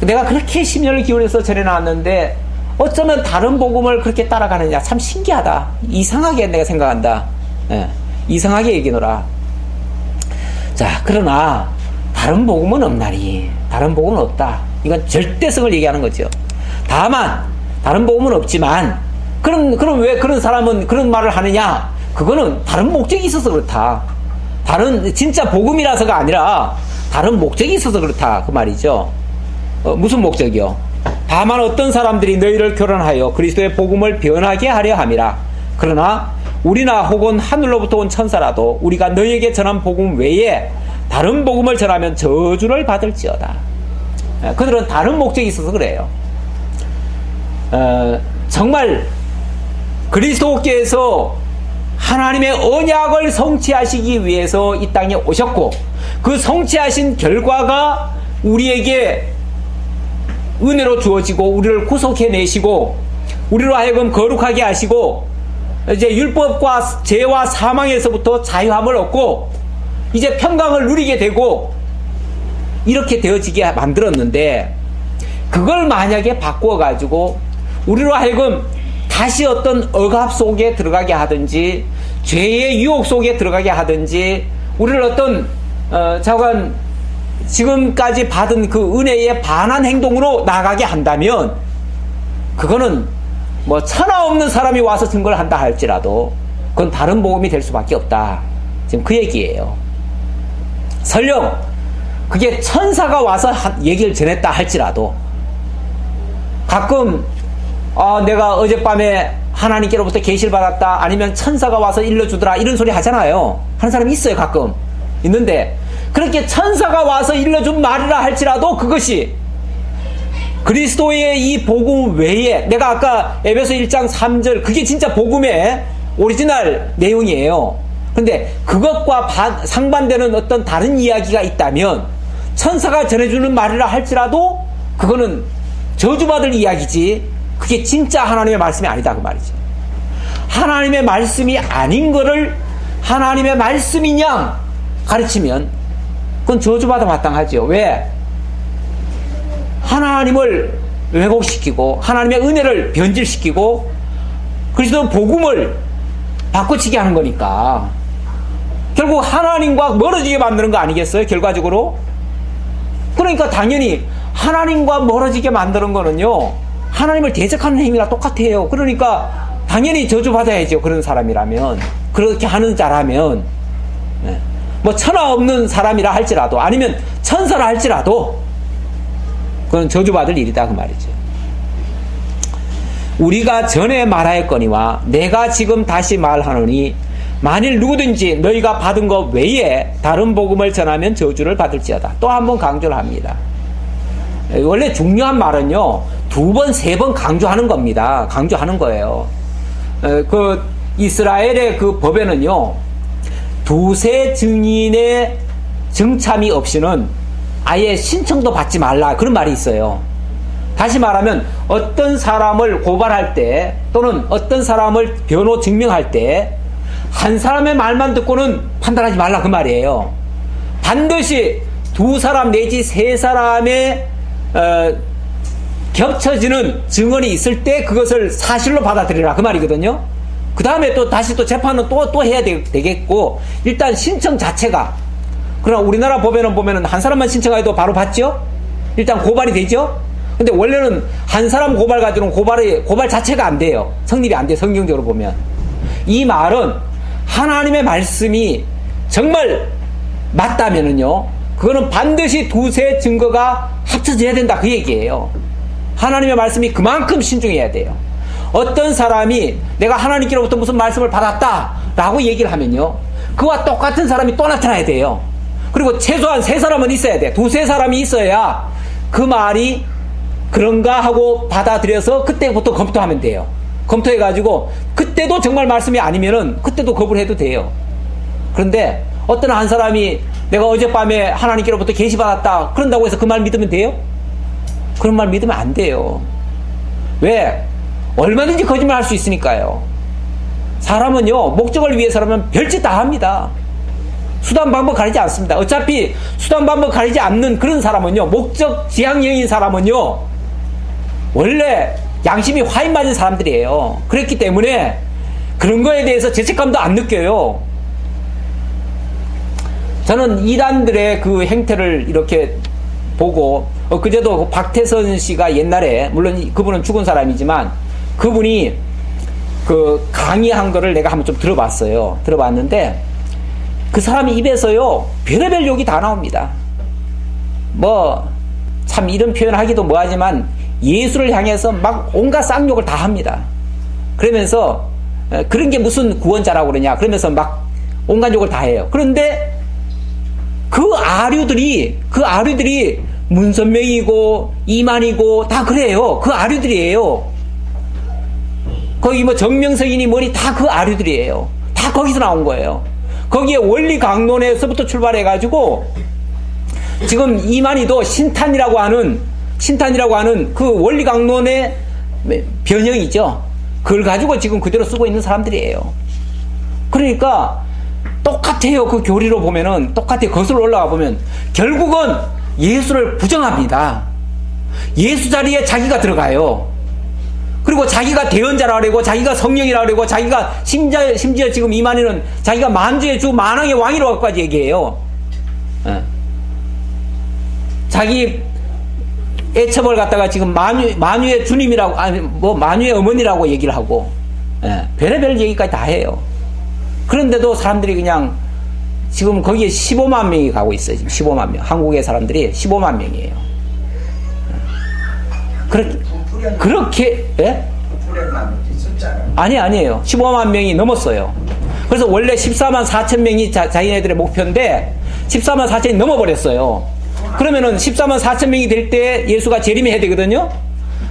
내가 그렇게 심려를 기울여서 전해놨는데 어쩌면 다른 복음을 그렇게 따라가느냐, 참 신기하다. 이상하게 내가 생각한다. 이상하게 얘기노라. 자, 그러나 다른 복음은 없나니, 다른 복음은 없다. 이건 절대성을 얘기하는 거죠. 다만 다른 복음은 없지만, 그럼 왜 그런 사람은 그런 말을 하느냐? 그거는 다른 목적이 있어서 그렇다. 다른 진짜 복음이라서가 아니라 다른 목적이 있어서 그렇다 그 말이죠. 무슨 목적이요? 다만 어떤 사람들이 너희를 교란하여 그리스도의 복음을 변하게 하려 함이라. 그러나 우리나 혹은 하늘로부터 온 천사라도 우리가 너희에게 전한 복음 외에 다른 복음을 전하면 저주를 받을지어다. 그들은 다른 목적이 있어서 그래요. 정말 그리스도께서 하나님의 언약을 성취하시기 위해서 이 땅에 오셨고, 그 성취하신 결과가 우리에게 은혜로 주어지고 우리를 구속해내시고 우리로 하여금 거룩하게 하시고 이제 율법과 죄와 사망에서부터 자유함을 얻고 이제 평강을 누리게 되고 이렇게 되어지게 만들었는데, 그걸 만약에 바꾸어 가지고 우리로 하여금 다시 어떤 억압 속에 들어가게 하든지 죄의 유혹 속에 들어가게 하든지 우리를 어떤 저건 지금까지 받은 그 은혜에 반한 행동으로 나가게 한다면, 그거는 뭐 천하 없는 사람이 와서 증거를 한다 할지라도 그건 다른 복음이 될 수밖에 없다. 지금 그 얘기예요. 설령 그게 천사가 와서 얘기를 전했다 할지라도, 가끔 내가 어젯밤에 하나님께로부터 계시를 받았다, 아니면 천사가 와서 일러주더라, 이런 소리 하잖아요. 하는 사람이 있어요. 가끔 있는데, 그렇게 천사가 와서 일러준 말이라 할지라도 그것이 그리스도의 이 복음 외에, 내가 아까 에베소 1장 3절 그게 진짜 복음의 오리지널 내용이에요. 그런데 그것과 상반되는 어떤 다른 이야기가 있다면, 천사가 전해주는 말이라 할지라도 그거는 저주받을 이야기지 그게 진짜 하나님의 말씀이 아니다 그 말이죠. 하나님의 말씀이 아닌 거를 하나님의 말씀인 양 가르치면 그건 저주받아 마땅하죠. 왜? 하나님을 왜곡시키고 하나님의 은혜를 변질시키고 그리스도 복음을 바꿔치기 하는 거니까 결국 하나님과 멀어지게 만드는 거 아니겠어요? 결과적으로. 그러니까 당연히 하나님과 멀어지게 만드는 거는요, 하나님을 대적하는 행위랑 똑같아요. 그러니까 당연히 저주받아야죠. 그런 사람이라면, 그렇게 하는 자라면. 뭐 천하 없는 사람이라 할지라도, 아니면 천사라 할지라도 그건 저주받을 일이다 그 말이죠. 우리가 전에 말하였거니와 내가 지금 다시 말하노니 만일 누구든지 너희가 받은 것 외에 다른 복음을 전하면 저주를 받을지어다. 또 한 번 강조를 합니다. 원래 중요한 말은요, 2번, 3번 강조하는 겁니다. 강조하는 거예요. 그 이스라엘의 그 법에는요, 2세 증인의 증참이 없이는 아예 신청도 받지 말라, 그런 말이 있어요. 다시 말하면 어떤 사람을 고발할 때 또는 어떤 사람을 변호 증명할 때 한 사람의 말만 듣고는 판단하지 말라 그 말이에요. 반드시 2사람 내지 3사람의 겹쳐지는 증언이 있을 때 그것을 사실로 받아들이라 그 말이거든요. 그 다음에 또 다시 또 재판은 또 해야 되겠고, 일단 신청 자체가, 그러나 우리나라 법에는 보면은 한 사람만 신청해도 바로 받죠? 일단 고발이 되죠? 근데 원래는 한 사람 고발 가지고는 고발 자체가 안 돼요. 성립이 안 돼요. 성경적으로 보면. 이 말은 하나님의 말씀이 정말 맞다면은요, 그거는 반드시 2세 증거가 합쳐져야 된다 그 얘기예요. 하나님의 말씀이 그만큼 신중해야 돼요. 어떤 사람이 내가 하나님께로부터 무슨 말씀을 받았다 라고 얘기를 하면요, 그와 똑같은 사람이 또 나타나야 돼요. 그리고 최소한 3사람은 있어야 돼. 2-3사람이 있어야 그 말이 그런가 하고 받아들여서 그때부터 검토하면 돼요. 검토해가지고 그때도 정말 말씀이 아니면은 그때도 거부를 해도 돼요. 그런데 어떤 한 사람이 내가 어젯밤에 하나님께로부터 계시받았다 그런다고 해서 그 말 믿으면 돼요? 그런 말 믿으면 안 돼요. 왜? 얼마든지 거짓말 할 수 있으니까요. 사람은요, 목적을 위해서라면 별짓 다 합니다. 수단 방법 가리지 않습니다. 어차피 수단 방법 가리지 않는 그런 사람은요, 목적 지향형인 사람은요, 원래 양심이 화인 맞은 사람들이에요. 그렇기 때문에 그런 거에 대해서 죄책감도 안 느껴요. 저는 이단들의 그 행태를 이렇게 보고, 그제도 박태선 씨가 옛날에, 물론 그분은 죽은 사람이지만 그분이 그 강의한 거를 내가 한번 좀 들어봤어요. 들어봤는데 그 사람 입에서요, 별의별 욕이 다 나옵니다. 뭐 참 이런 표현 하기도 뭐하지만 예수를 향해서 막 온갖 쌍욕을 다 합니다. 그러면서 그런 게 무슨 구원자라고 그러냐 그러면서 막 온갖 욕을 다 해요. 그런데 그 아류들이 문선명이고 이만이고 다 그래요. 그 아류들이에요. 거기 뭐 정명석이니 뭐니 다 그 아류들이에요. 다 거기서 나온 거예요. 거기에 원리 강론에서부터 출발해가지고 지금 이만희도 신탄이라고 하는 그 원리 강론의 변형이죠. 그걸 가지고 지금 그대로 쓰고 있는 사람들이에요. 그러니까 똑같아요. 그 교리로 보면은 똑같아요. 거슬러 올라가 보면 결국은 예수를 부정합니다. 예수 자리에 자기가 들어가요. 그리고 자기가 대언자라고 그러고 자기가 성령이라고 그러고 자기가 심지어 지금 이만희는 자기가 만주의 주 만왕의 왕이라고까지 얘기해요. 자기 애첩을 갖다가 지금 만유의 주님이라고, 아니 뭐 만유의 어머니라고 얘기를 하고, 별의별 얘기까지 다 해요. 그런데도 사람들이 그냥 지금 거기에 15만 명이 가고 있어요. 지금 15만 명. 한국의 사람들이 15만 명이에요. 그렇게, 예? 아니에요. 15만 명이 넘었어요. 그래서 원래 14만 4천 명이 자기네들의 목표인데 14만 4천이 넘어버렸어요. 그러면은 14만 4천 명이 될 때 예수가 재림해야 되거든요.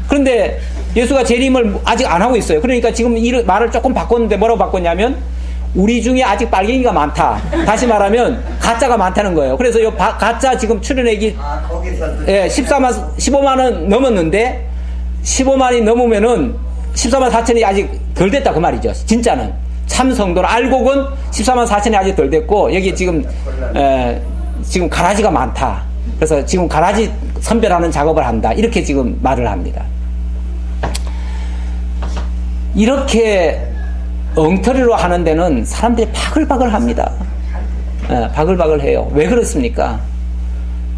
그런데 예수가 재림을 아직 안 하고 있어요. 그러니까 지금 이 말을 조금 바꿨는데 뭐라고 바꿨냐면 우리 중에 아직 빨갱이가 많다. 다시 말하면 가짜가 많다는 거예요. 그래서 이 가짜 지금 출연액이 15만은 넘었는데 15만이 넘으면은 14만 4천이 아직 덜 됐다 그 말이죠. 진짜는 참 성도는 알곡은 14만 4천이 아직 덜 됐고 여기 지금 지금 가라지가 많다. 그래서 지금 가라지 선별하는 작업을 한다. 이렇게 지금 말을 합니다. 이렇게 엉터리로 하는 데는 사람들이 바글바글 합니다. 바글바글 해요. 왜 그렇습니까?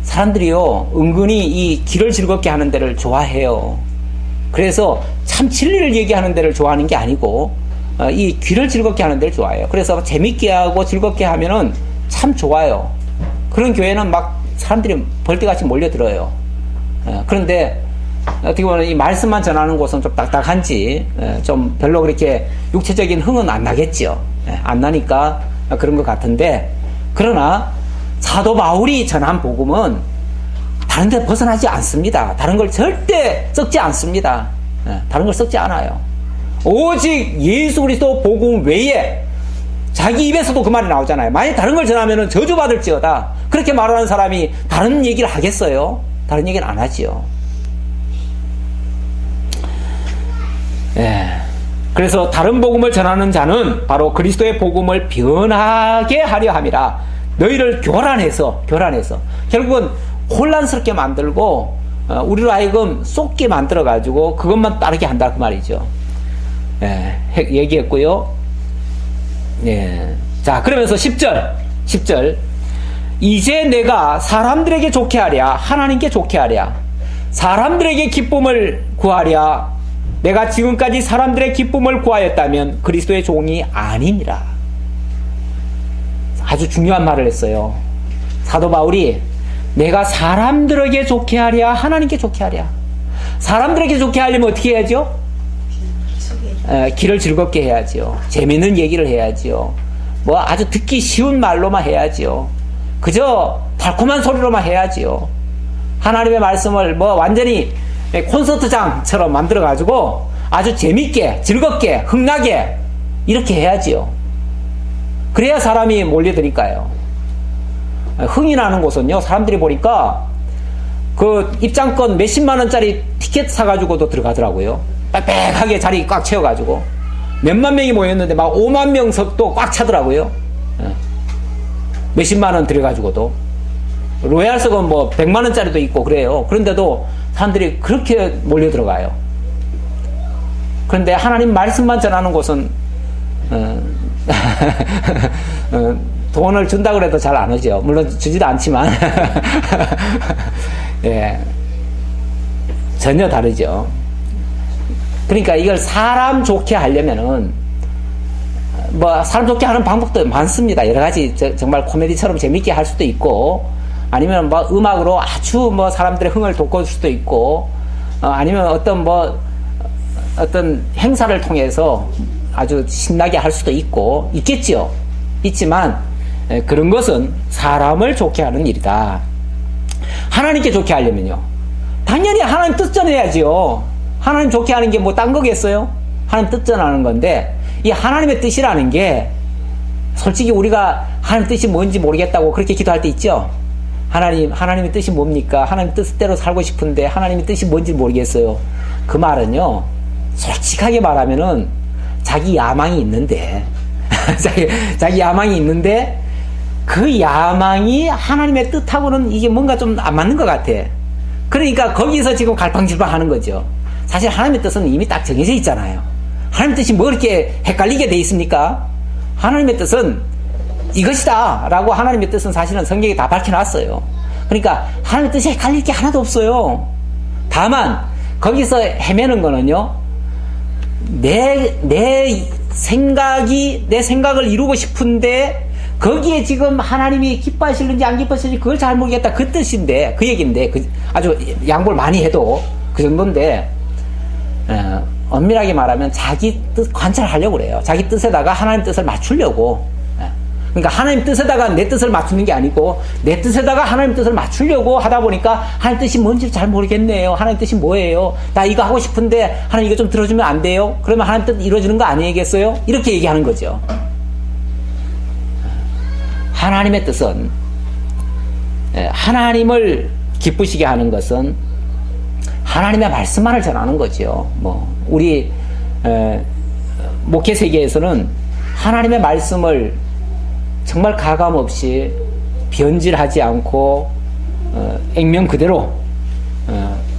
사람들이요, 은근히 이 길을 즐겁게 하는 데를 좋아해요. 그래서 참 진리를 얘기하는 데를 좋아하는 게 아니고, 이 귀를 즐겁게 하는 데를 좋아해요. 그래서 재밌게 하고 즐겁게 하면은 참 좋아요. 그런 교회는 막 사람들이 벌떼같이 몰려들어요. 그런데 어떻게 보면 이 말씀만 전하는 곳은 좀 딱딱한지 좀 별로 그렇게 육체적인 흥은 안 나겠죠. 안 나니까 그런 것 같은데, 그러나 사도 바울이 전한 복음은 다른 데 벗어나지 않습니다. 다른 걸 절대 썩지 않습니다. 다른 걸 썩지 않아요. 오직 예수 그리스도 복음 외에, 자기 입에서도 그 말이 나오잖아요. 만약 다른 걸 전하면 저주받을지어다. 그렇게 말하는 사람이 다른 얘기를 하겠어요? 다른 얘기는 안 하지요. 그래서 다른 복음을 전하는 자는 바로 그리스도의 복음을 변하게 하려 함이라. 너희를 교란해서 결국은 혼란스럽게 만들고 우리로 하여금 쏟게 만들어가지고 그것만 따르게 한다, 그 말이죠. 얘기했고요. 자, 그러면서 10절 이제 내가 사람들에게 좋게 하랴 하나님께 좋게 하랴, 사람들에게 기쁨을 구하랴, 내가 지금까지 사람들의 기쁨을 구하였다면 그리스도의 종이 아니니라. 아주 중요한 말을 했어요. 사도 바울이 내가 사람들에게 좋게 하랴 하나님께 좋게 하랴. 사람들에게 좋게 하려면 어떻게 해야죠? 길을 즐겁게 해야지요. 재미있는 얘기를 해야지요. 뭐 아주 듣기 쉬운 말로만 해야지요. 그저 달콤한 소리로만 해야지요. 하나님의 말씀을 뭐 완전히 콘서트장처럼 만들어가지고 아주 재밌게, 즐겁게, 흥나게 이렇게 해야지요. 그래야 사람이 몰려드니까요. 흥이 나는 곳은요, 사람들이 보니까 그 입장권 몇십만 원짜리 티켓 사가지고도 들어가더라고요. 빽빽하게 자리 꽉 채워가지고 몇만 명이 모였는데 막 5만 명석도 꽉 차더라고요. 몇십만 원 들여가지고도. 로얄석은 뭐 100만 원짜리도 있고 그래요. 그런데도 사람들이 그렇게 몰려 들어가요. 그런데 하나님 말씀만 전하는 곳은 돈을 준다고 해도 잘 안 오죠. 물론 주지도 않지만 예, 전혀 다르죠. 그러니까 이걸 사람 좋게 하려면은 뭐 사람 좋게 하는 방법도 많습니다. 여러 가지 정말 코미디처럼 재밌게 할 수도 있고, 아니면 뭐 음악으로 아주 뭐 사람들의 흥을 돋궈줄 수도 있고, 아니면 어떤 행사를 통해서 아주 신나게 할 수도 있고 있겠죠. 있지만 그런 것은 사람을 좋게 하는 일이다. 하나님께 좋게 하려면요, 당연히 하나님 뜻 전해야지요. 하나님 좋게 하는 게 뭐 딴 거겠어요? 하나님 뜻 전하는 건데, 이 하나님의 뜻이라는 게 솔직히 우리가 하나님 뜻이 뭔지 모르겠다고 그렇게 기도할 때 있죠. 하나님의 뜻이 뭡니까? 하나님 뜻대로 살고 싶은데 하나님의 뜻이 뭔지 모르겠어요. 그 말은요, 솔직하게 말하면은 자기 야망이 있는데 자기 야망이 있는데 그 야망이 하나님의 뜻하고는 이게 뭔가 좀 안 맞는 것 같아. 그러니까 거기서 지금 갈팡질팡 하는 거죠. 사실 하나님의 뜻은 이미 딱 정해져 있잖아요. 하나님의 뜻이 뭐 이렇게 헷갈리게 돼 있습니까? 하나님의 뜻은 이것이다 라고, 하나님의 뜻은 사실은 성경에 다 밝혀놨어요. 그러니까 하나님의 뜻이 헷갈릴 게 하나도 없어요. 다만 거기서 헤매는 거는요, 내 생각을 이루고 싶은데 거기에 지금 하나님이 기뻐하실는지 안 기뻐하실는지 그걸 잘 모르겠다, 그 뜻인데, 그 얘기인데, 아주 양보를 많이 해도 그 정도인데, 엄밀하게 말하면 자기 뜻 관찰하려고 그래요. 자기 뜻에다가 하나님 뜻을 맞추려고. 그러니까 하나님 뜻에다가 내 뜻을 맞추는 게 아니고 내 뜻에다가 하나님 뜻을 맞추려고 하다 보니까 하나님 뜻이 뭔지 잘 모르겠네요. 하나님 뜻이 뭐예요? 나 이거 하고 싶은데 하나님 이거 좀 들어주면 안 돼요? 그러면 하나님 뜻 이루어지는 거 아니겠어요? 이렇게 얘기하는 거죠. 하나님의 뜻은, 하나님을 기쁘시게 하는 것은 하나님의 말씀만을 전하는 거죠. 뭐 우리 목회 세계에서는 하나님의 말씀을 정말 가감 없이 변질하지 않고 액면 그대로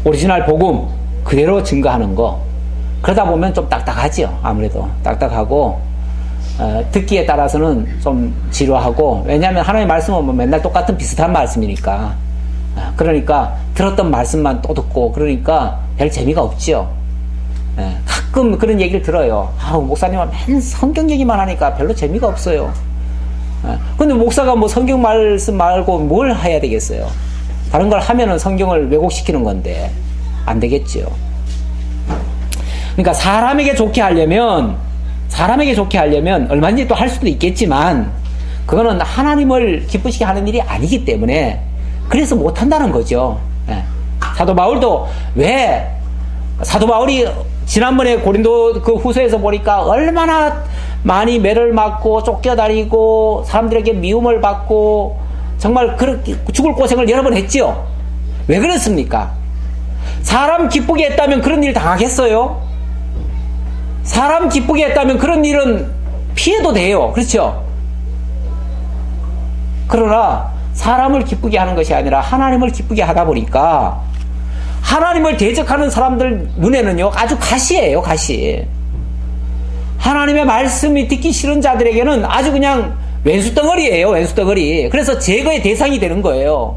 오리지널 복음 그대로 증거하는 거. 그러다 보면 좀 딱딱하지요. 아무래도 딱딱하고 듣기에 따라서는 좀 지루하고, 왜냐하면 하나님의 말씀은 뭐 맨날 똑같은 비슷한 말씀이니까. 그러니까 들었던 말씀만 또 듣고 그러니까 별 재미가 없지요. 가끔 그런 얘기를 들어요. 목사님은 맨 성경 얘기만 하니까 별로 재미가 없어요. 근데 목사가 뭐 성경 말씀 말고 뭘 해야 되겠어요? 다른 걸 하면은 성경을 왜곡시키는 건데 안 되겠지요. 그러니까 사람에게 좋게 하려면 얼마든지 또 할 수도 있겠지만 그거는 하나님을 기쁘시게 하는 일이 아니기 때문에 그래서 못한다는 거죠. 사도 바울도 사도 바울이 지난번에 고린도 그 후서에서 보니까 얼마나 많이 매를 맞고 쫓겨다니고 사람들에게 미움을 받고 정말 그렇게 죽을 고생을 여러 번 했지요. 왜 그렇습니까? 사람 기쁘게 했다면 그런 일 당하겠어요? 사람 기쁘게 했다면 그런 일은 피해도 돼요. 그렇죠? 그러나 사람을 기쁘게 하는 것이 아니라 하나님을 기쁘게 하다 보니까 하나님을 대적하는 사람들 눈에는요 아주 가시예요. 가시. 하나님의 말씀이 듣기 싫은 자들에게는 아주 그냥 왼수덩어리예요. 왼수덩어리. 그래서 제거의 대상이 되는 거예요.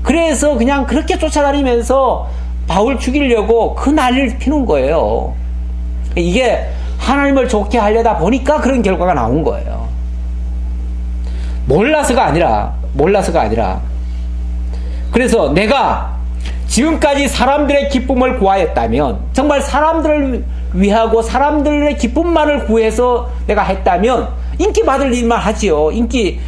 그래서 그냥 그렇게 쫓아다니면서 바울 죽이려고 그 난리를 피는 거예요. 이게 하나님을 좋게 하려다 보니까 그런 결과가 나온 거예요. 몰라서가 아니라. 그래서 내가 지금까지 사람들의 기쁨을 구하였다면, 정말 사람들을 위하고 사람들의 기쁨만을 구해서 내가 했다면 인기 받을 일만 하지요. 인기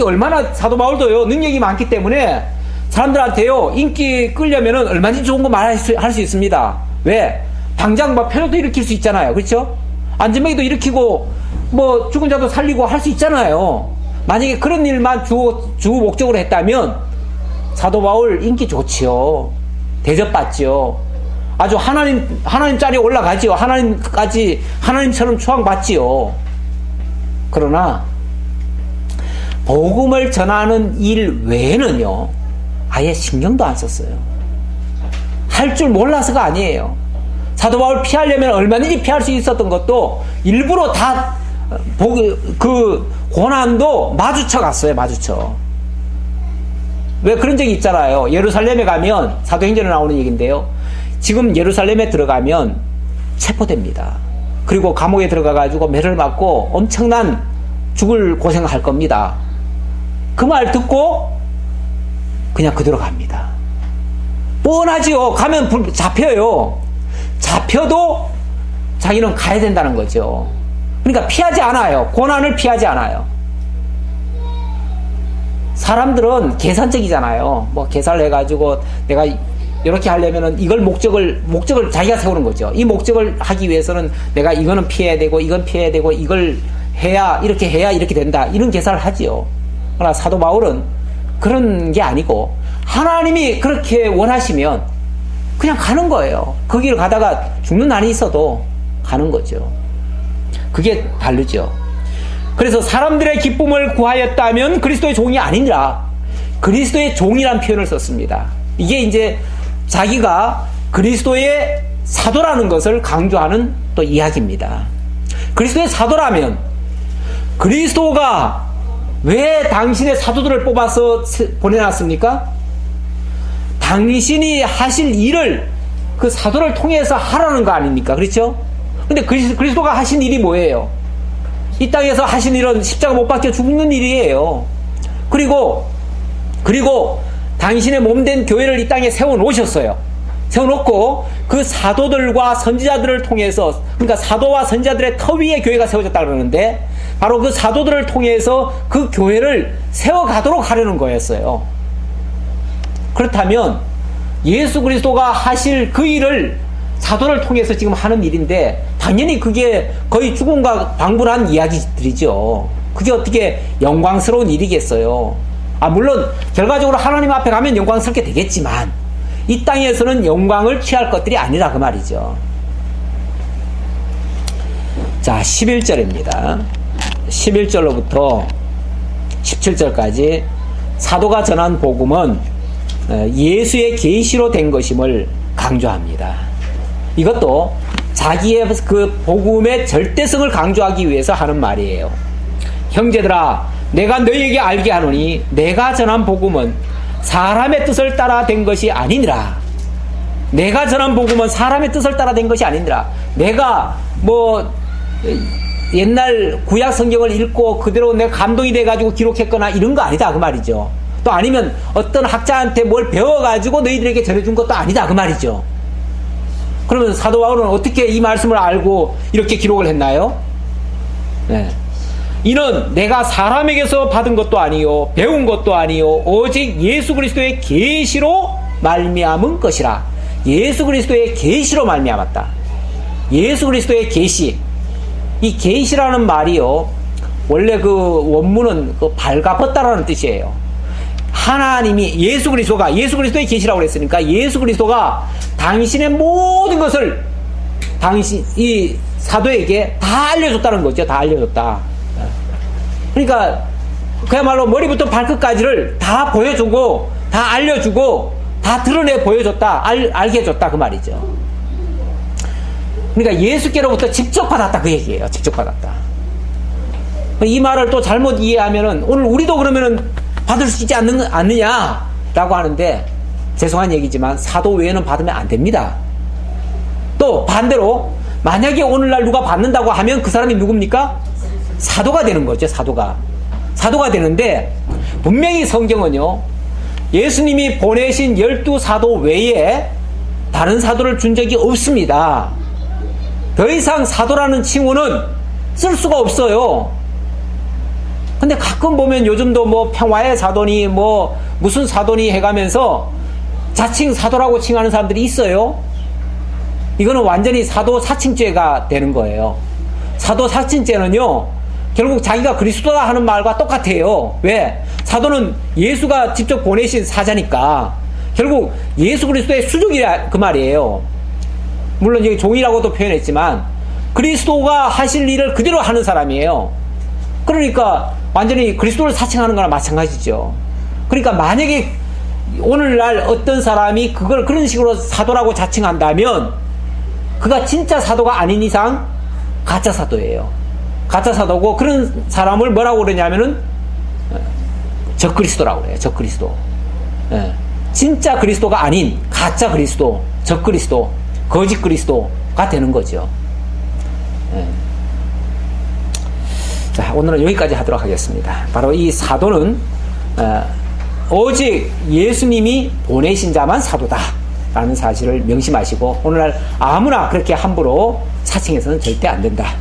얼마나, 사도 바울도요 능력이 많기 때문에 사람들한테요 인기 끌려면은 얼마든지 좋은 거 말할 수 있습니다. 왜? 당장 막 편협도 일으킬 수 있잖아요. 그렇죠? 안전뱅이도 일으키고 뭐 죽은 자도 살리고 할 수 있잖아요. 만약에 그런 일만 주 목적으로 했다면 사도 바울 인기 좋지요. 대접받지요. 아주 하나님 자리에 올라가지요. 하나님처럼 추앙받지요. 그러나 복음을 전하는 일 외에는요 아예 신경도 안 썼어요. 할 줄 몰라서가 아니에요. 사도 바울 피하려면 얼마든지 피할 수 있었던 것도 일부러 다 그 고난도 마주쳐 갔어요. 왜 그런 적이 있잖아요. 예루살렘에 가면, 사도행전에 나오는 얘기인데요, 지금 예루살렘에 들어가면 체포됩니다. 그리고 감옥에 들어가가지고 매를 맞고 엄청난 죽을 고생할 겁니다. 그 말 듣고 그냥 그대로 갑니다. 뻔하지요. 가면 잡혀요. 잡혀도 자기는 가야 된다는 거죠. 그러니까 피하지 않아요. 고난을 피하지 않아요. 사람들은 계산적이잖아요. 뭐 계산을 해가지고 내가 이렇게 하려면은 이걸 목적을 자기가 세우는 거죠. 이 목적을 하기 위해서는 내가 이거는 피해야 되고 이건 피해야 되고 이걸 해야 이렇게 된다. 이런 계산을 하지요. 그러나 사도 바울은 그런 게 아니고 하나님이 그렇게 원하시면 그냥 가는 거예요. 그 길을 가다가 죽는 날이 있어도 가는 거죠. 그게 다르죠. 그래서 사람들의 기쁨을 구하였다면 그리스도의 종이 아니라 그리스도의 종이란 표현을 썼습니다. 이게 이제 자기가 그리스도의 사도라는 것을 강조하는 또 이야기입니다. 그리스도의 사도라면 그리스도가 왜 당신의 사도들을 뽑아서 보내놨습니까? 당신이 하실 일을 그 사도를 통해서 하라는 거 아닙니까? 그렇죠? 근데 그리스도가 하신 일이 뭐예요? 이 땅에서 하신 일은 십자가 못 박혀 죽는 일이에요. 그리고 당신의 몸된 교회를 이 땅에 세워놓으셨어요. 세워놓고 그 사도들과 선지자들을 통해서, 그러니까 사도와 선지자들의 터 위에 교회가 세워졌다 그러는데 바로 그 사도들을 통해서 그 교회를 세워가도록 하려는 거였어요. 그렇다면 예수 그리스도가 하실 그 일을 사도를 통해서 지금 하는 일인데 당연히 그게 거의 죽음과 방불한 이야기들이죠. 그게 어떻게 영광스러운 일이겠어요. 물론 결과적으로 하나님 앞에 가면 영광스럽게 되겠지만 이 땅에서는 영광을 취할 것들이 아니라 그 말이죠. 자, 11절입니다. 11절로부터 17절까지 사도가 전한 복음은 예수의 계시로 된 것임을 강조합니다. 이것도 자기의 그 복음의 절대성을 강조하기 위해서 하는 말이에요. 형제들아, 내가 너희에게 알게 하노니 내가 전한 복음은 사람의 뜻을 따라 된 것이 아니니라. 내가 전한 복음은 사람의 뜻을 따라 된 것이 아니니라. 내가 뭐 옛날 구약 성경을 읽고 그대로 내가 감동이 돼가지고 기록했거나 이런 거 아니다 그 말이죠. 또 아니면 어떤 학자한테 뭘 배워가지고 너희들에게 전해준 것도 아니다 그 말이죠. 그러면 사도 바울은 어떻게 이 말씀을 알고 이렇게 기록을 했나요? 네. 이는 내가 사람에게서 받은 것도 아니요 배운 것도 아니요 오직 예수 그리스도의 계시로 말미암은 것이라. 예수 그리스도의 계시로 말미암았다. 예수 그리스도의 계시. 이 계시라는 말이요, 원래 그 원문은 그 발가벗다라는 뜻이에요. 하나님이 예수 그리스도의 계시라고 그랬으니까 예수 그리스도가 당신의 모든 것을 이 사도에게 다 알려줬다는 거죠. 다 알려줬다. 그러니까 그야말로 머리부터 발끝까지를 다 보여주고 다 알려주고 다 드러내 보여줬다. 알게 해줬다 그 말이죠. 그러니까 예수께로부터 직접 받았다 그 얘기예요. 직접 받았다. 이 말을 또 잘못 이해하면은 오늘 우리도 그러면은 받을 수 있지 않느냐라고 하는데, 죄송한 얘기지만 사도 외에는 받으면 안 됩니다. 또 반대로 만약에 오늘날 누가 받는다고 하면 그 사람이 누굽니까? 사도가 되는 거죠. 사도가 되는데, 분명히 성경은요, 예수님이 보내신 12사도 외에 다른 사도를 준 적이 없습니다. 더 이상 사도라는 칭호는 쓸 수가 없어요. 근데 가끔 보면 요즘도 뭐 평화의 사도니 뭐 무슨 사도니 해가면서 자칭 사도라고 칭하는 사람들이 있어요. 이거는 완전히 사도 사칭죄가 되는 거예요. 사도 사칭죄는요, 결국 자기가 그리스도다 하는 말과 똑같아요. 왜? 사도는 예수가 직접 보내신 사자니까 결국 예수 그리스도의 수족이라 그 말이에요. 물론 여기 종이라고도 표현했지만 그리스도가 하실 일을 그대로 하는 사람이에요. 그러니까 완전히 그리스도를 사칭하는 거나 마찬가지죠. 그러니까 만약에 오늘날 어떤 사람이 그걸 그런 식으로 사도라고 자칭한다면 그가 진짜 사도가 아닌 이상 가짜 사도예요. 가짜 사도고, 그런 사람을 뭐라고 그러냐면은 적그리스도라고 그래요. 적그리스도. 예. 진짜 그리스도가 아닌 가짜 그리스도, 적그리스도, 거짓 그리스도가 되는 거죠. 예. 자, 오늘은 여기까지 하도록 하겠습니다. 바로 이 사도는 오직 예수님이 보내신 자만 사도다 라는 사실을 명심하시고, 오늘날 아무나 그렇게 함부로 사칭해서는 절대 안 된다.